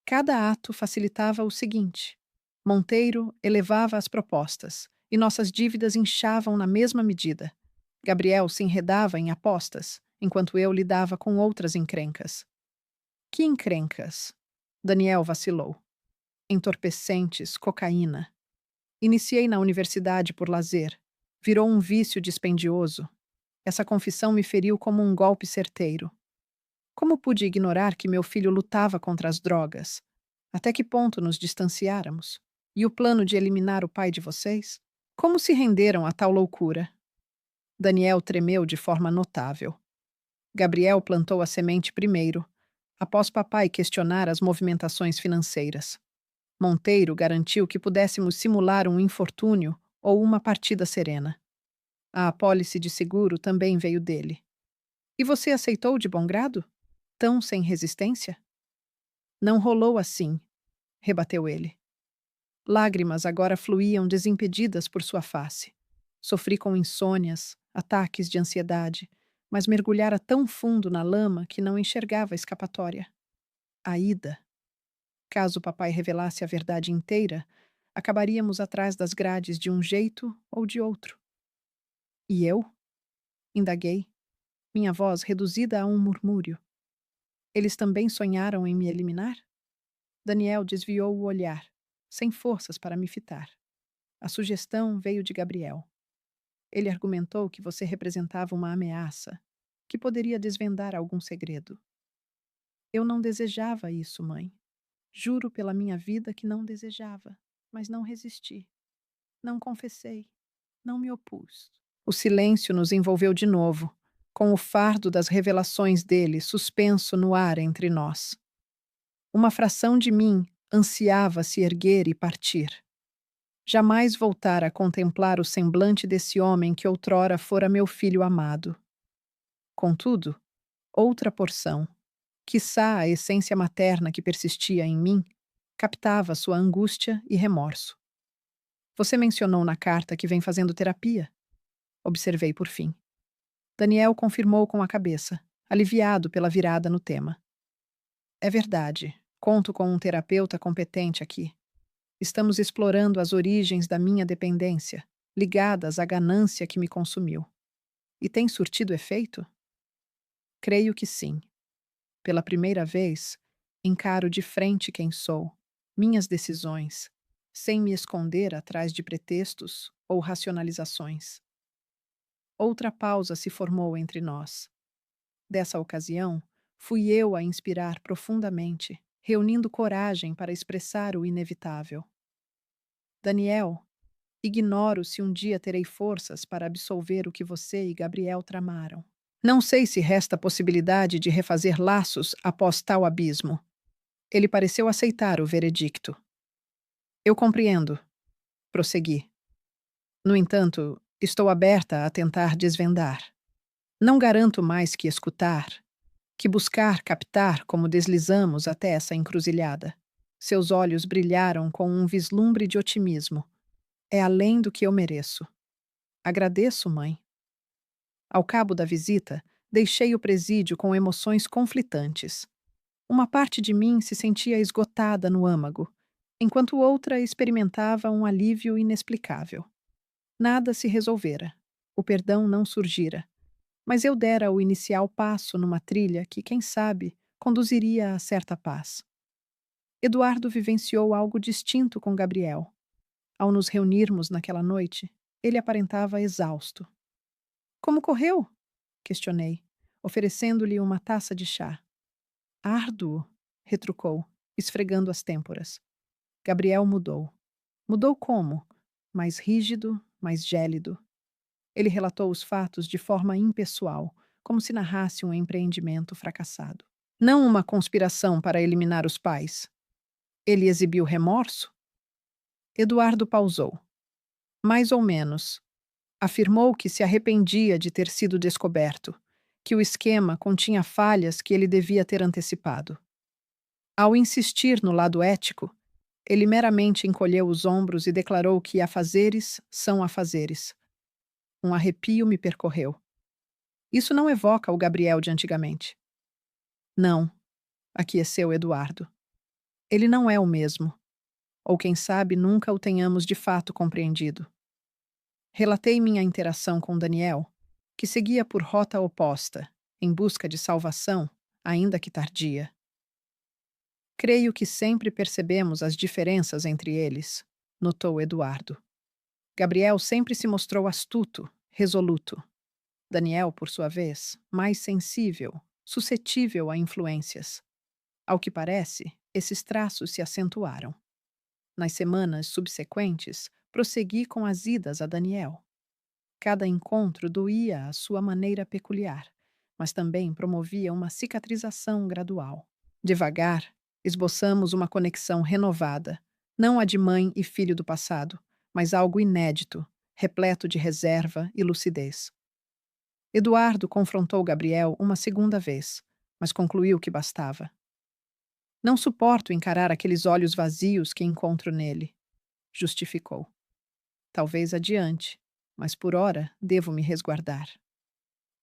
Cada ato facilitava o seguinte: Monteiro elevava as propostas, e nossas dívidas inchavam na mesma medida. Gabriel se enredava em apostas, enquanto eu lidava com outras encrencas. Que encrencas? Daniel vacilou. Entorpecentes, cocaína. Iniciei na universidade por lazer. Virou um vício dispendioso. Essa confissão me feriu como um golpe certeiro. Como pude ignorar que meu filho lutava contra as drogas? Até que ponto nos distanciáramos? E o plano de eliminar o pai de vocês? Como se renderam a tal loucura? Daniel tremeu de forma notável. Gabriel plantou a semente primeiro, após papai questionar as movimentações financeiras. Monteiro garantiu que pudéssemos simular um infortúnio ou uma partida serena. A apólice de seguro também veio dele. E você aceitou de bom grado? Tão sem resistência? Não rolou assim, rebateu ele. Lágrimas agora fluíam desimpedidas por sua face. Sofri com insônias, ataques de ansiedade, mas mergulhara tão fundo na lama que não enxergava escapatória. A ida. Caso papai revelasse a verdade inteira, acabaríamos atrás das grades de um jeito ou de outro. E eu? Indaguei, minha voz reduzida a um murmúrio. Eles também sonharam em me eliminar? Daniel desviou o olhar, sem forças para me fitar. A sugestão veio de Gabriel. Ele argumentou que você representava uma ameaça, que poderia desvendar algum segredo. Eu não desejava isso, mãe. Juro pela minha vida que não desejava, mas não resisti. Não confessei. Não me opus. O silêncio nos envolveu de novo, com o fardo das revelações dele suspenso no ar entre nós. Uma fração de mim ansiava se erguer e partir. Jamais voltar a contemplar o semblante desse homem que outrora fora meu filho amado. Contudo, outra porção, quiçá a essência materna que persistia em mim, captava sua angústia e remorso. Você mencionou na carta que vem fazendo terapia. Observei por fim. Daniel confirmou com a cabeça, aliviado pela virada no tema. É verdade. Conto com um terapeuta competente aqui. Estamos explorando as origens da minha dependência, ligadas à ganância que me consumiu. E tem surtido efeito? Creio que sim. Pela primeira vez, encaro de frente quem sou, minhas decisões, sem me esconder atrás de pretextos ou racionalizações. Outra pausa se formou entre nós. Dessa ocasião, fui eu a inspirar profundamente, reunindo coragem para expressar o inevitável. Daniel, ignoro se um dia terei forças para absolver o que você e Gabriel tramaram. Não sei se resta a possibilidade de refazer laços após tal abismo. Ele pareceu aceitar o veredicto. Eu compreendo, prossegui. No entanto, estou aberta a tentar desvendar. Não garanto mais que escutar, que buscar captar como deslizamos até essa encruzilhada. Seus olhos brilharam com um vislumbre de otimismo. É além do que eu mereço. Agradeço, mãe. Ao cabo da visita, deixei o presídio com emoções conflitantes. Uma parte de mim se sentia esgotada no âmago, enquanto outra experimentava um alívio inexplicável. Nada se resolvera. O perdão não surgira. Mas eu dera o inicial passo numa trilha que, quem sabe, conduziria a certa paz. Eduardo vivenciou algo distinto com Gabriel. Ao nos reunirmos naquela noite, ele aparentava exausto. Como correu? Questionei, oferecendo-lhe uma taça de chá. Árduo, retrucou, esfregando as têmporas. Gabriel mudou. Mudou como? Mais rígido, mais gélido. Ele relatou os fatos de forma impessoal, como se narrasse um empreendimento fracassado. Não uma conspiração para eliminar os pais. Ele exibiu remorso? Eduardo pausou. Mais ou menos. Afirmou que se arrependia de ter sido descoberto, que o esquema continha falhas que ele devia ter antecipado. Ao insistir no lado ético, ele meramente encolheu os ombros e declarou que afazeres são afazeres. Um arrepio me percorreu. Isso não evoca o Gabriel de antigamente. Não, aqueceu Eduardo. Ele não é o mesmo. Ou quem sabe nunca o tenhamos de fato compreendido. Relatei minha interação com Daniel, que seguia por rota oposta, em busca de salvação, ainda que tardia. Creio que sempre percebemos as diferenças entre eles, notou Eduardo. Gabriel sempre se mostrou astuto, resoluto. Daniel, por sua vez, mais sensível, suscetível a influências. Ao que parece, esses traços se acentuaram. Nas semanas subsequentes, prossegui com as idas a Daniel. Cada encontro doía à sua maneira peculiar, mas também promovia uma cicatrização gradual. Devagar, esboçamos uma conexão renovada, não a de mãe e filho do passado, mas algo inédito, repleto de reserva e lucidez. Eduardo confrontou Gabriel uma segunda vez, mas concluiu que bastava. Não suporto encarar aqueles olhos vazios que encontro nele, justificou. Talvez adiante, mas por ora devo me resguardar.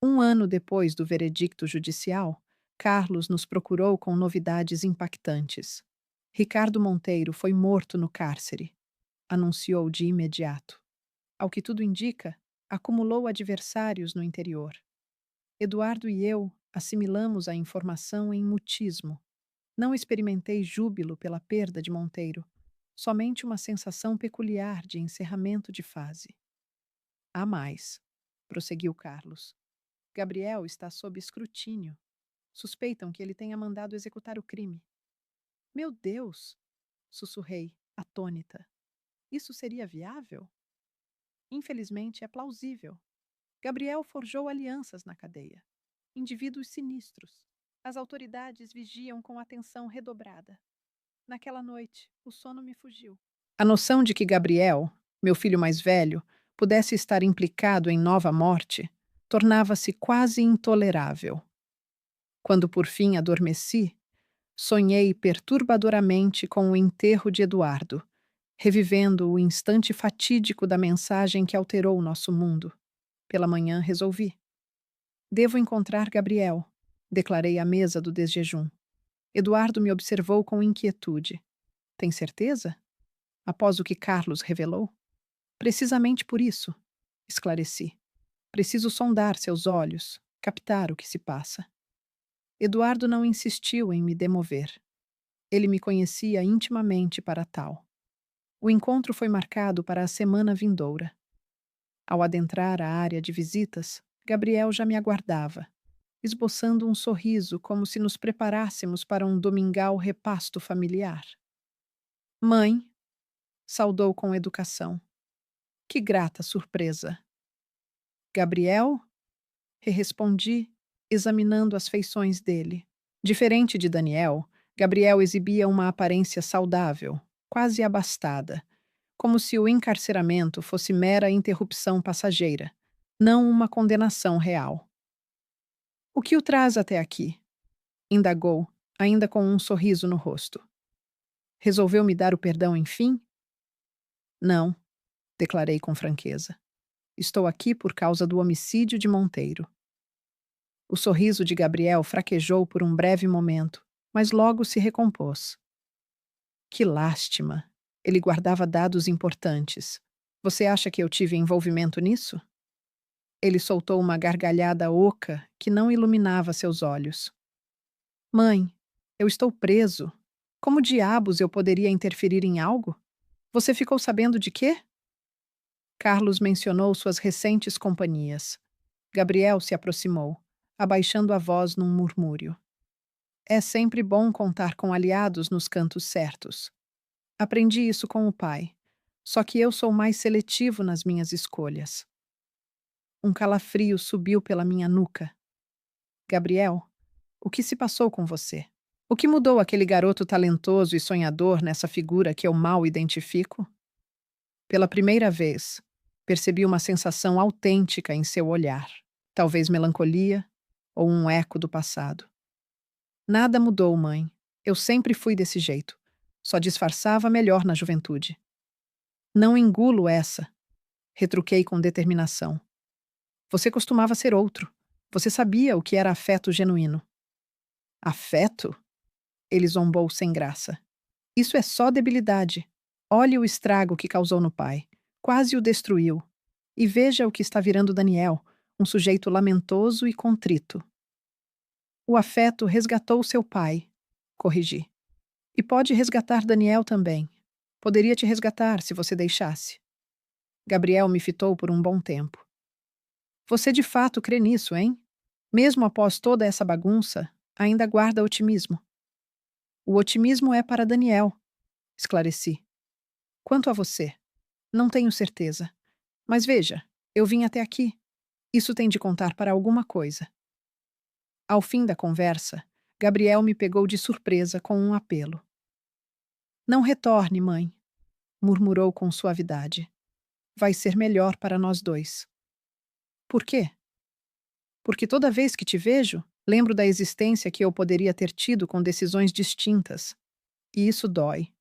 Um ano depois do veredicto judicial, Carlos nos procurou com novidades impactantes. Ricardo Monteiro foi morto no cárcere, anunciou de imediato. Ao que tudo indica, acumulou adversários no interior. Eduardo e eu assimilamos a informação em mutismo. Não experimentei júbilo pela perda de Monteiro, somente uma sensação peculiar de encerramento de fase. Há mais, prosseguiu Carlos. Gabriel está sob escrutínio. Suspeitam que ele tenha mandado executar o crime. Meu Deus! Sussurrei, atônita. Isso seria viável? Infelizmente, é plausível. Gabriel forjou alianças na cadeia. Indivíduos sinistros. As autoridades vigiam com atenção redobrada. Naquela noite, o sono me fugiu. A noção de que Gabriel, meu filho mais velho, pudesse estar implicado em nova morte tornava-se quase intolerável. Quando por fim adormeci, sonhei perturbadoramente com o enterro de Eduardo, revivendo o instante fatídico da mensagem que alterou o nosso mundo. Pela manhã resolvi. Devo encontrar Gabriel, declarei à mesa do desjejum. Eduardo me observou com inquietude. Tem certeza? Após o que Carlos revelou? Precisamente por isso, esclareci. Preciso sondar seus olhos, captar o que se passa. Eduardo não insistiu em me demover. Ele me conhecia intimamente para tal. O encontro foi marcado para a semana vindoura. Ao adentrar a área de visitas, Gabriel já me aguardava, esboçando um sorriso como se nos preparássemos para um domingal repasto familiar. Mãe, saudou com educação. Que grata surpresa. Gabriel? Respondi, examinando as feições dele. Diferente de Daniel, Gabriel exibia uma aparência saudável, quase abastada, como se o encarceramento fosse mera interrupção passageira, não uma condenação real. O que o traz até aqui? Indagou, ainda com um sorriso no rosto. Resolveu me dar o perdão, enfim? Não, declarei com franqueza. Estou aqui por causa do homicídio de Monteiro. O sorriso de Gabriel fraquejou por um breve momento, mas logo se recompôs. Que lástima! Ele guardava dados importantes. Você acha que eu tive envolvimento nisso? Ele soltou uma gargalhada oca que não iluminava seus olhos. Mãe, eu estou preso. Como diabos eu poderia interferir em algo? Você ficou sabendo de quê? Carlos mencionou suas recentes companhias. Gabriel se aproximou, abaixando a voz num murmúrio. É sempre bom contar com aliados nos cantos certos. Aprendi isso com o pai, só que eu sou mais seletivo nas minhas escolhas. Um calafrio subiu pela minha nuca. Gabriel, o que se passou com você? O que mudou aquele garoto talentoso e sonhador nessa figura que eu mal identifico? Pela primeira vez, percebi uma sensação autêntica em seu olhar, talvez melancolia ou um eco do passado. Nada mudou, mãe. Eu sempre fui desse jeito. Só disfarçava melhor na juventude. Não engulo essa, retruquei com determinação. Você costumava ser outro. Você sabia o que era afeto genuíno. Afeto? Ele zombou sem graça. Isso é só debilidade. Olhe o estrago que causou no pai. Quase o destruiu. E veja o que está virando Daniel, um sujeito lamentoso e contrito. O afeto resgatou seu pai, corrigi. E pode resgatar Daniel também. Poderia te resgatar se você deixasse. Gabriel me fitou por um bom tempo. Você de fato crê nisso, hein? Mesmo após toda essa bagunça, ainda guarda otimismo. O otimismo é para Daniel, esclareci. Quanto a você, não tenho certeza. Mas veja, eu vim até aqui. Isso tem de contar para alguma coisa. Ao fim da conversa, Gabriel me pegou de surpresa com um apelo. Não retorne, mãe, murmurou com suavidade. Vai ser melhor para nós dois. Por quê? Porque toda vez que te vejo, lembro da existência que eu poderia ter tido com decisões distintas. E isso dói.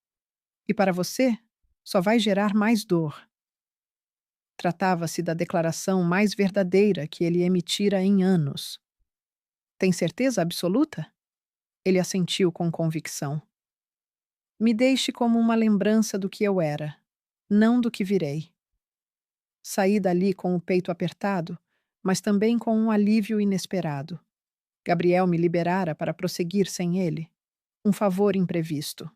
E para você, só vai gerar mais dor. Tratava-se da declaração mais verdadeira que ele emitira em anos. Tem certeza absoluta? Ele assentiu com convicção. Me deixe como uma lembrança do que eu era, não do que virei. Saí dali com o peito apertado, mas também com um alívio inesperado. Gabriel me liberara para prosseguir sem ele. Um favor imprevisto.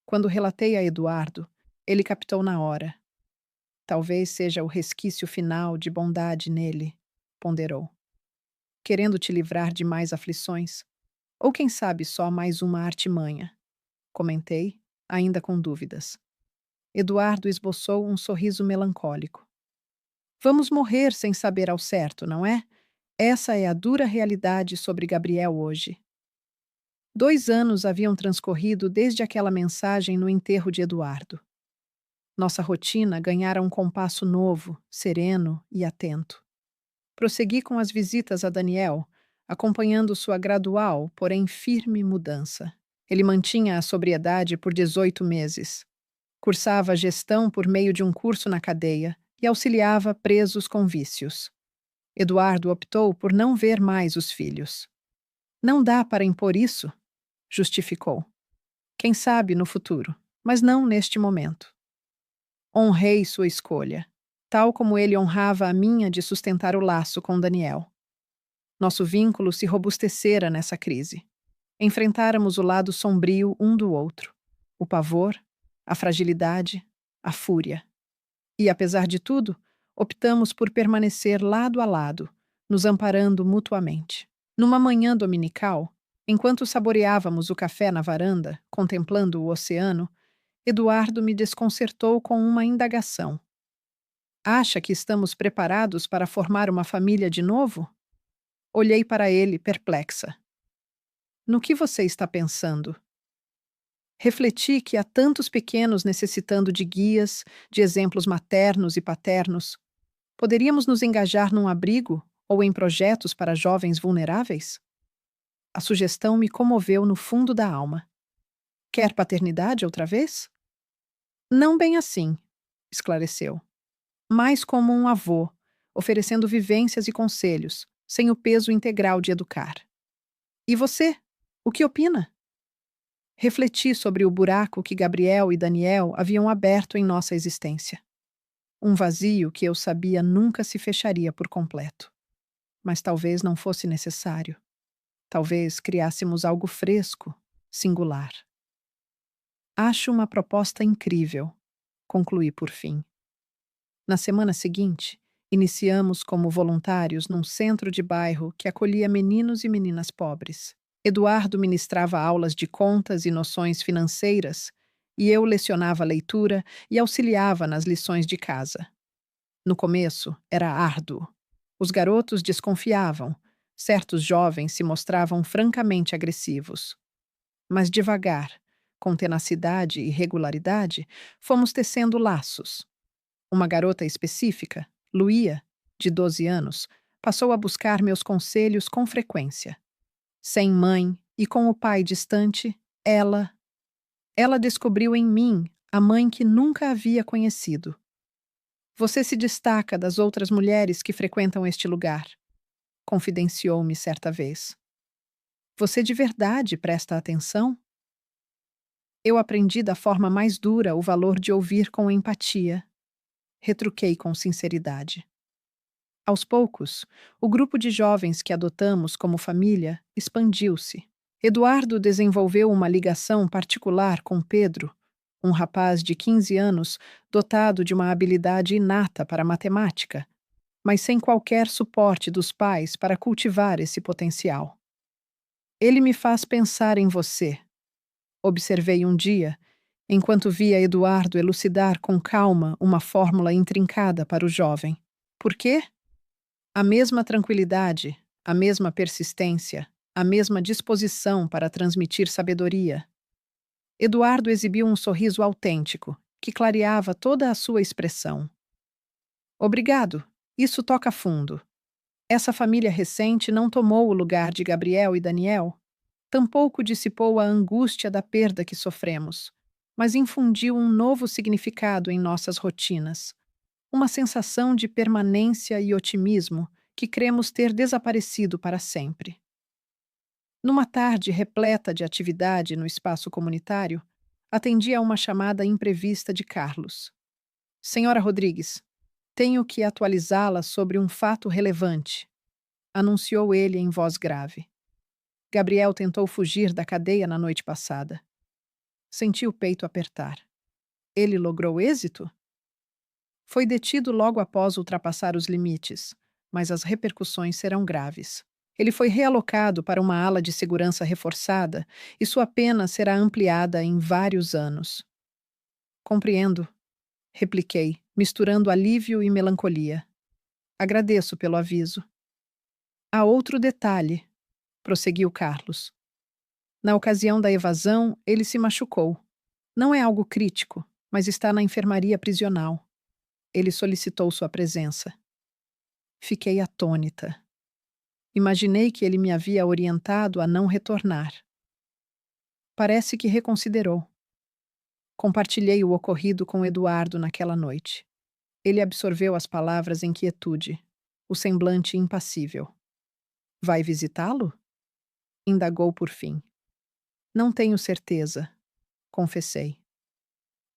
Quando relatei a Eduardo, ele captou na hora. Talvez seja o resquício final de bondade nele, ponderou. Querendo te livrar de mais aflições. Ou quem sabe só mais uma artimanha. Comentei, ainda com dúvidas. Eduardo esboçou um sorriso melancólico. Vamos morrer sem saber ao certo, não é? Essa é a dura realidade sobre Gabriel hoje. 2 anos haviam transcorrido desde aquela mensagem no enterro de Eduardo. Nossa rotina ganhara um compasso novo, sereno e atento. Prossegui com as visitas a Daniel, acompanhando sua gradual, porém firme mudança. Ele mantinha a sobriedade por 18 meses. Cursava gestão por meio de um curso na cadeia e auxiliava presos com vícios. Eduardo optou por não ver mais os filhos. Não dá para impor isso, justificou. Quem sabe no futuro, mas não neste momento. Honrei sua escolha, tal como ele honrava a minha de sustentar o laço com Daniel. Nosso vínculo se robustecera nessa crise. Enfrentáramos o lado sombrio um do outro, o pavor, a fragilidade, a fúria. E, apesar de tudo, optamos por permanecer lado a lado, nos amparando mutuamente. Numa manhã dominical, enquanto saboreávamos o café na varanda, contemplando o oceano, Eduardo me desconcertou com uma indagação. Acha que estamos preparados para formar uma família de novo? Olhei para ele, perplexa. No que você está pensando? Refleti que há tantos pequenos necessitando de guias, de exemplos maternos e paternos. Poderíamos nos engajar num abrigo ou em projetos para jovens vulneráveis? A sugestão me comoveu no fundo da alma. Quer paternidade outra vez? Não bem assim, esclareceu. Mais como um avô, oferecendo vivências e conselhos, sem o peso integral de educar. E você? O que opina? Refleti sobre o buraco que Gabriel e Daniel haviam aberto em nossa existência. Um vazio que eu sabia nunca se fecharia por completo. Mas talvez não fosse necessário. Talvez criássemos algo fresco, singular. Acho uma proposta incrível, concluí por fim. Na semana seguinte, iniciamos como voluntários num centro de bairro que acolhia meninos e meninas pobres. Eduardo ministrava aulas de contas e noções financeiras, e eu lecionava leitura e auxiliava nas lições de casa. No começo, era árduo. Os garotos desconfiavam, certos jovens se mostravam francamente agressivos. Mas devagar, com tenacidade e regularidade, fomos tecendo laços. Uma garota específica, Luía, de 12 anos, passou a buscar meus conselhos com frequência. Sem mãe e com o pai distante, ela descobriu em mim a mãe que nunca havia conhecido. Você se destaca das outras mulheres que frequentam este lugar, confidenciou-me certa vez. Você de verdade presta atenção? Eu aprendi da forma mais dura o valor de ouvir com empatia. Retruquei com sinceridade. Aos poucos, o grupo de jovens que adotamos como família expandiu-se. Eduardo desenvolveu uma ligação particular com Pedro, um rapaz de 15 anos dotado de uma habilidade inata para a matemática, mas sem qualquer suporte dos pais para cultivar esse potencial. Ele me faz pensar em você, observei um dia, enquanto via Eduardo elucidar com calma uma fórmula intrincada para o jovem. Por quê? A mesma tranquilidade, a mesma persistência, a mesma disposição para transmitir sabedoria. Eduardo exibiu um sorriso autêntico, que clareava toda a sua expressão. Obrigado, isso toca fundo. Essa família recente não tomou o lugar de Gabriel e Daniel, tampouco dissipou a angústia da perda que sofremos, mas infundiu um novo significado em nossas rotinas, uma sensação de permanência e otimismo que cremos ter desaparecido para sempre. Numa tarde repleta de atividade no espaço comunitário, atendi a uma chamada imprevista de Carlos. Senhora Rodrigues, tenho que atualizá-la sobre um fato relevante, anunciou ele em voz grave. Gabriel tentou fugir da cadeia na noite passada. Senti o peito apertar. Ele logrou êxito? Foi detido logo após ultrapassar os limites, mas as repercussões serão graves. Ele foi realocado para uma ala de segurança reforçada e sua pena será ampliada em vários anos. Compreendo, repliquei, misturando alívio e melancolia. Agradeço pelo aviso. Há outro detalhe, prosseguiu Carlos. Na ocasião da evasão, ele se machucou. Não é algo crítico, mas está na enfermaria prisional. Ele solicitou sua presença. Fiquei atônita. Imaginei que ele me havia orientado a não retornar. Parece que reconsiderou. Compartilhei o ocorrido com Eduardo naquela noite. Ele absorveu as palavras em quietude, o semblante impassível. Vai visitá-lo? Indagou por fim. Não tenho certeza, confessei.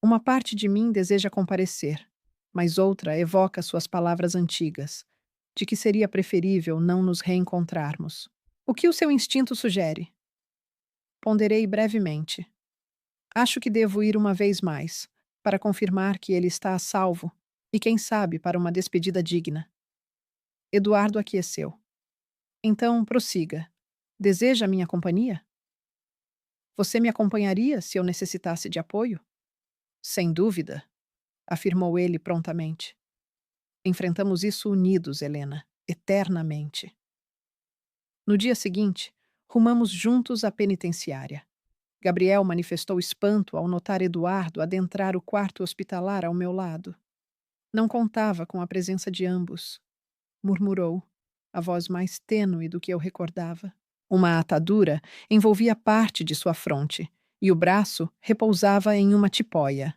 Uma parte de mim deseja comparecer, mas outra evoca suas palavras antigas, de que seria preferível não nos reencontrarmos. O que o seu instinto sugere? Ponderei brevemente. Acho que devo ir uma vez mais, para confirmar que ele está a salvo e, quem sabe, para uma despedida digna. Eduardo aqueceu. Então, prossiga. Deseja minha companhia? Você me acompanharia se eu necessitasse de apoio? Sem dúvida, afirmou ele prontamente. Enfrentamos isso unidos, Helena, eternamente. No dia seguinte, rumamos juntos à penitenciária. Gabriel manifestou espanto ao notar Eduardo adentrar o quarto hospitalar ao meu lado. Não contava com a presença de ambos. Murmurou, a voz mais tênue do que eu recordava. Uma atadura envolvia parte de sua fronte, e o braço repousava em uma tipóia.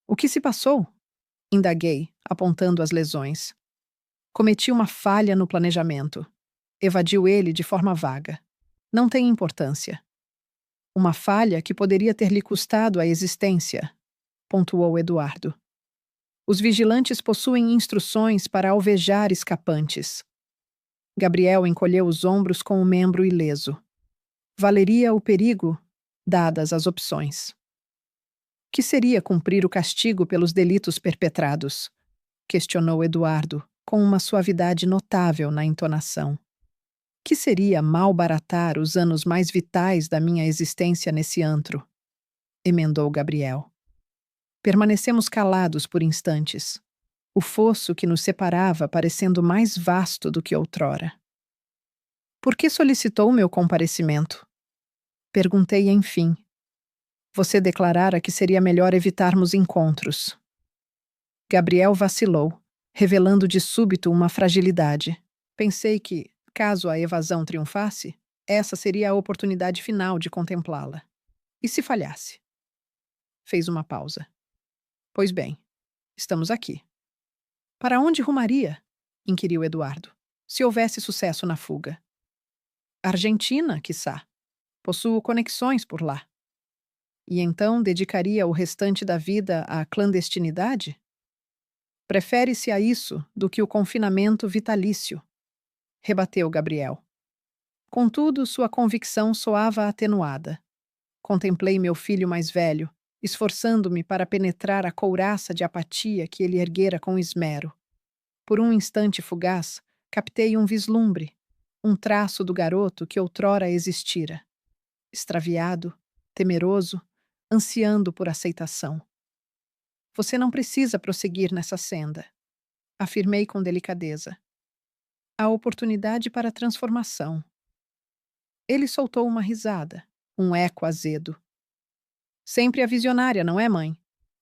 O que se passou? Indaguei, apontando as lesões. Cometi uma falha no planejamento. Evadiu ele de forma vaga. Não tem importância. Uma falha que poderia ter lhe custado a existência, pontuou Eduardo. Os vigilantes possuem instruções para alvejar escapantes. Gabriel encolheu os ombros com o membro ileso. Valeria o perigo, dadas as opções. Que seria cumprir o castigo pelos delitos perpetrados? Questionou Eduardo, com uma suavidade notável na entonação. Que seria malbaratar os anos mais vitais da minha existência nesse antro? Emendou Gabriel. Permanecemos calados por instantes, o fosso que nos separava parecendo mais vasto do que outrora. Por que solicitou meu comparecimento? Perguntei enfim. Você declarara que seria melhor evitarmos encontros. Gabriel vacilou, revelando de súbito uma fragilidade. Pensei que, caso a evasão triunfasse, essa seria a oportunidade final de contemplá-la. E se falhasse? Fez uma pausa. Pois bem, estamos aqui. Para onde rumaria? Inquiriu Eduardo. Se houvesse sucesso na fuga. Argentina, quiçá. Possuo conexões por lá. E então dedicaria o restante da vida à clandestinidade? Prefere-se a isso do que o confinamento vitalício, rebateu Gabriel. Contudo, sua convicção soava atenuada. Contemplei meu filho mais velho, esforçando-me para penetrar a couraça de apatia que ele erguera com esmero. Por um instante fugaz, captei um vislumbre, um traço do garoto que outrora existira. Extraviado, temeroso, ansiando por aceitação. Você não precisa prosseguir nessa senda, afirmei com delicadeza. Há oportunidade para a transformação. Ele soltou uma risada, um eco azedo. Sempre a visionária, não é, mãe?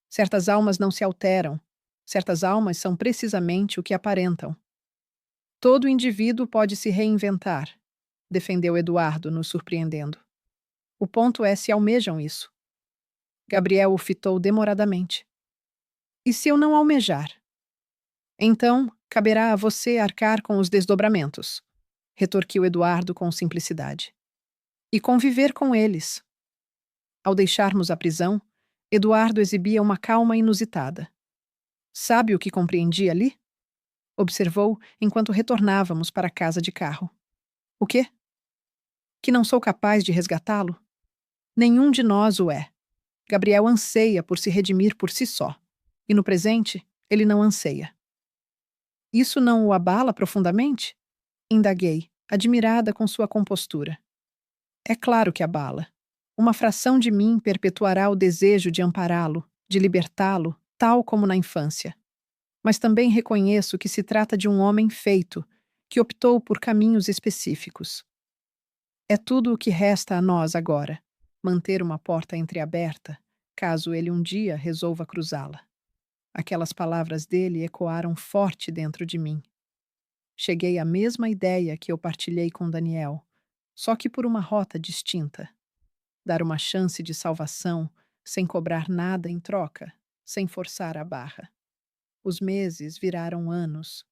Certas almas não se alteram. Certas almas são precisamente o que aparentam. Todo indivíduo pode se reinventar, defendeu Eduardo, nos surpreendendo. O ponto é se almejam isso. Gabriel o fitou demoradamente. E se eu não almejar? Então, caberá a você arcar com os desdobramentos, retorquiu Eduardo com simplicidade. E conviver com eles. Ao deixarmos a prisão, Eduardo exibia uma calma inusitada. Sabe o que compreendi ali? Observou enquanto retornávamos para a casa de carro. O quê? Que não sou capaz de resgatá-lo? Nenhum de nós o é. Gabriel anseia por se redimir por si só. E no presente, ele não anseia. Isso não o abala profundamente? Indaguei, admirada com sua compostura. É claro que abala. Uma fração de mim perpetuará o desejo de ampará-lo, de libertá-lo, tal como na infância. Mas também reconheço que se trata de um homem feito, que optou por caminhos específicos. É tudo o que resta a nós agora, manter uma porta entreaberta, caso ele um dia resolva cruzá-la. Aquelas palavras dele ecoaram forte dentro de mim. Cheguei à mesma ideia que eu partilhei com Daniel, só que por uma rota distinta. Dar uma chance de salvação, sem cobrar nada em troca, sem forçar a barra. Os meses viraram anos.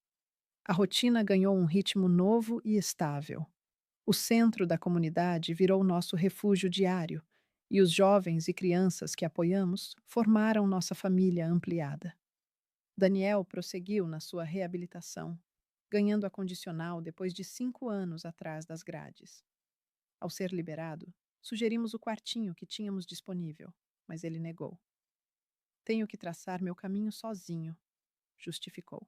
A rotina ganhou um ritmo novo e estável. O centro da comunidade virou nosso refúgio diário, e os jovens e crianças que apoiamos formaram nossa família ampliada. Daniel prosseguiu na sua reabilitação, ganhando a condicional depois de 5 anos atrás das grades. Ao ser liberado, sugerimos o quartinho que tínhamos disponível, mas ele negou. Tenho que traçar meu caminho sozinho, justificou.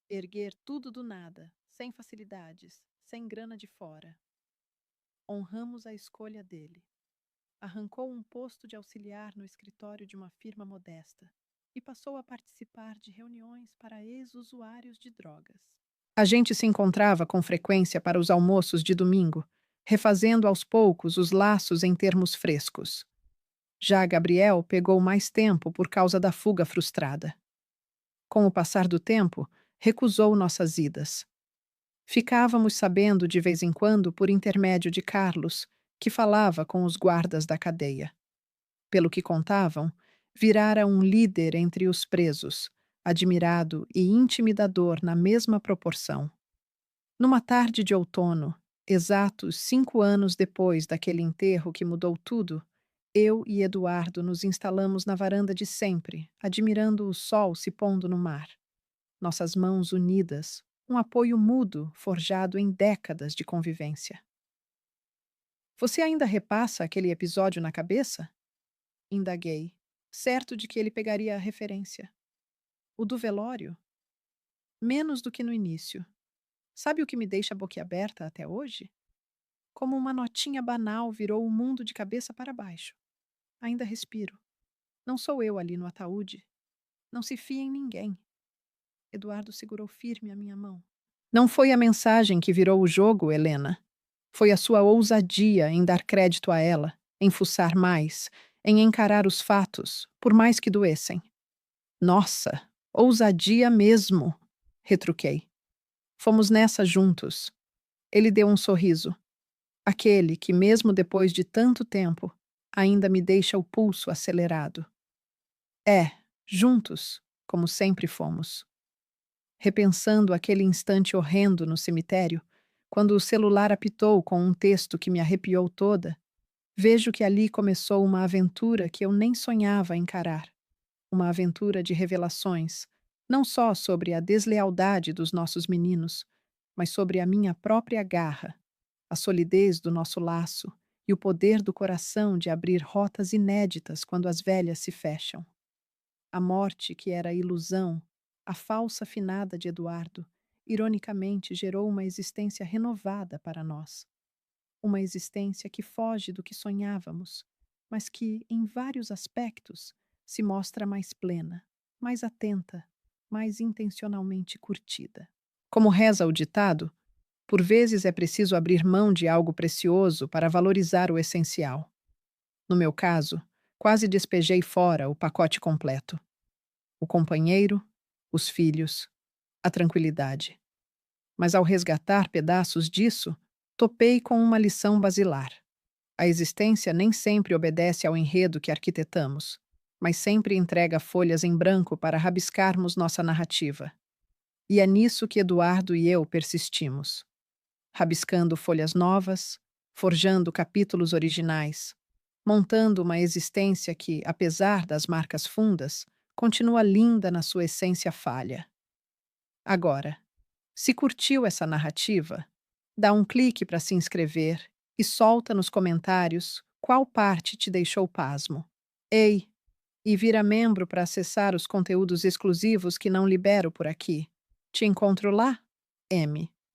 Erguer tudo do nada, sem facilidades, sem grana de fora. Honramos a escolha dele. Arrancou um posto de auxiliar no escritório de uma firma modesta e passou a participar de reuniões para ex-usuários de drogas. A gente se encontrava com frequência para os almoços de domingo, refazendo aos poucos os laços em termos frescos. Já Gabriel pegou mais tempo por causa da fuga frustrada. Com o passar do tempo, recusou nossas idas. Ficávamos sabendo de vez em quando por intermédio de Carlos, que falava com os guardas da cadeia. Pelo que contavam, virara um líder entre os presos, admirado e intimidador na mesma proporção. Numa tarde de outono, exatos 5 anos depois daquele enterro que mudou tudo, eu e Eduardo nos instalamos na varanda de sempre, admirando o sol se pondo no mar. Nossas mãos unidas, um apoio mútuo forjado em décadas de convivência. Você ainda repassa aquele episódio na cabeça? Indaguei, certo de que ele pegaria a referência. O do velório? Menos do que no início. Sabe o que me deixa boquiaberta até hoje? Como uma notinha banal virou o mundo de cabeça para baixo. Ainda respiro. Não sou eu ali no ataúde. Não se fia em ninguém. Eduardo segurou firme a minha mão. Não foi a mensagem que virou o jogo, Helena. Foi a sua ousadia em dar crédito a ela, em fuçar mais, em encarar os fatos, por mais que doessem. Nossa, ousadia mesmo, retruquei. Fomos nessa juntos. Ele deu um sorriso. Aquele que, mesmo depois de tanto tempo, ainda me deixa o pulso acelerado. É, juntos, como sempre fomos. Repensando aquele instante horrendo no cemitério, quando o celular apitou com um texto que me arrepiou toda, vejo que ali começou uma aventura que eu nem sonhava encarar. Uma aventura de revelações, não só sobre a deslealdade dos nossos meninos, mas sobre a minha própria garra, a solidez do nosso laço e o poder do coração de abrir rotas inéditas quando as velhas se fecham. A morte, que era a ilusão, a falsa finada de Eduardo, ironicamente gerou uma existência renovada para nós. Uma existência que foge do que sonhávamos, mas que, em vários aspectos, se mostra mais plena, mais atenta, mais intencionalmente curtida. Como reza o ditado, por vezes é preciso abrir mão de algo precioso para valorizar o essencial. No meu caso, quase despejei fora o pacote completo. O companheiro, os filhos, a tranquilidade. Mas ao resgatar pedaços disso, topei com uma lição basilar. A existência nem sempre obedece ao enredo que arquitetamos, mas sempre entrega folhas em branco para rabiscarmos nossa narrativa. E é nisso que Eduardo e eu persistimos. Rabiscando folhas novas, forjando capítulos originais, montando uma existência que, apesar das marcas fundas, continua linda na sua essência falha. Agora, se curtiu essa narrativa, dá um clique para se inscrever e solta nos comentários qual parte te deixou pasmo. Ei, e vira membro para acessar os conteúdos exclusivos que não libero por aqui. Te encontro lá? M.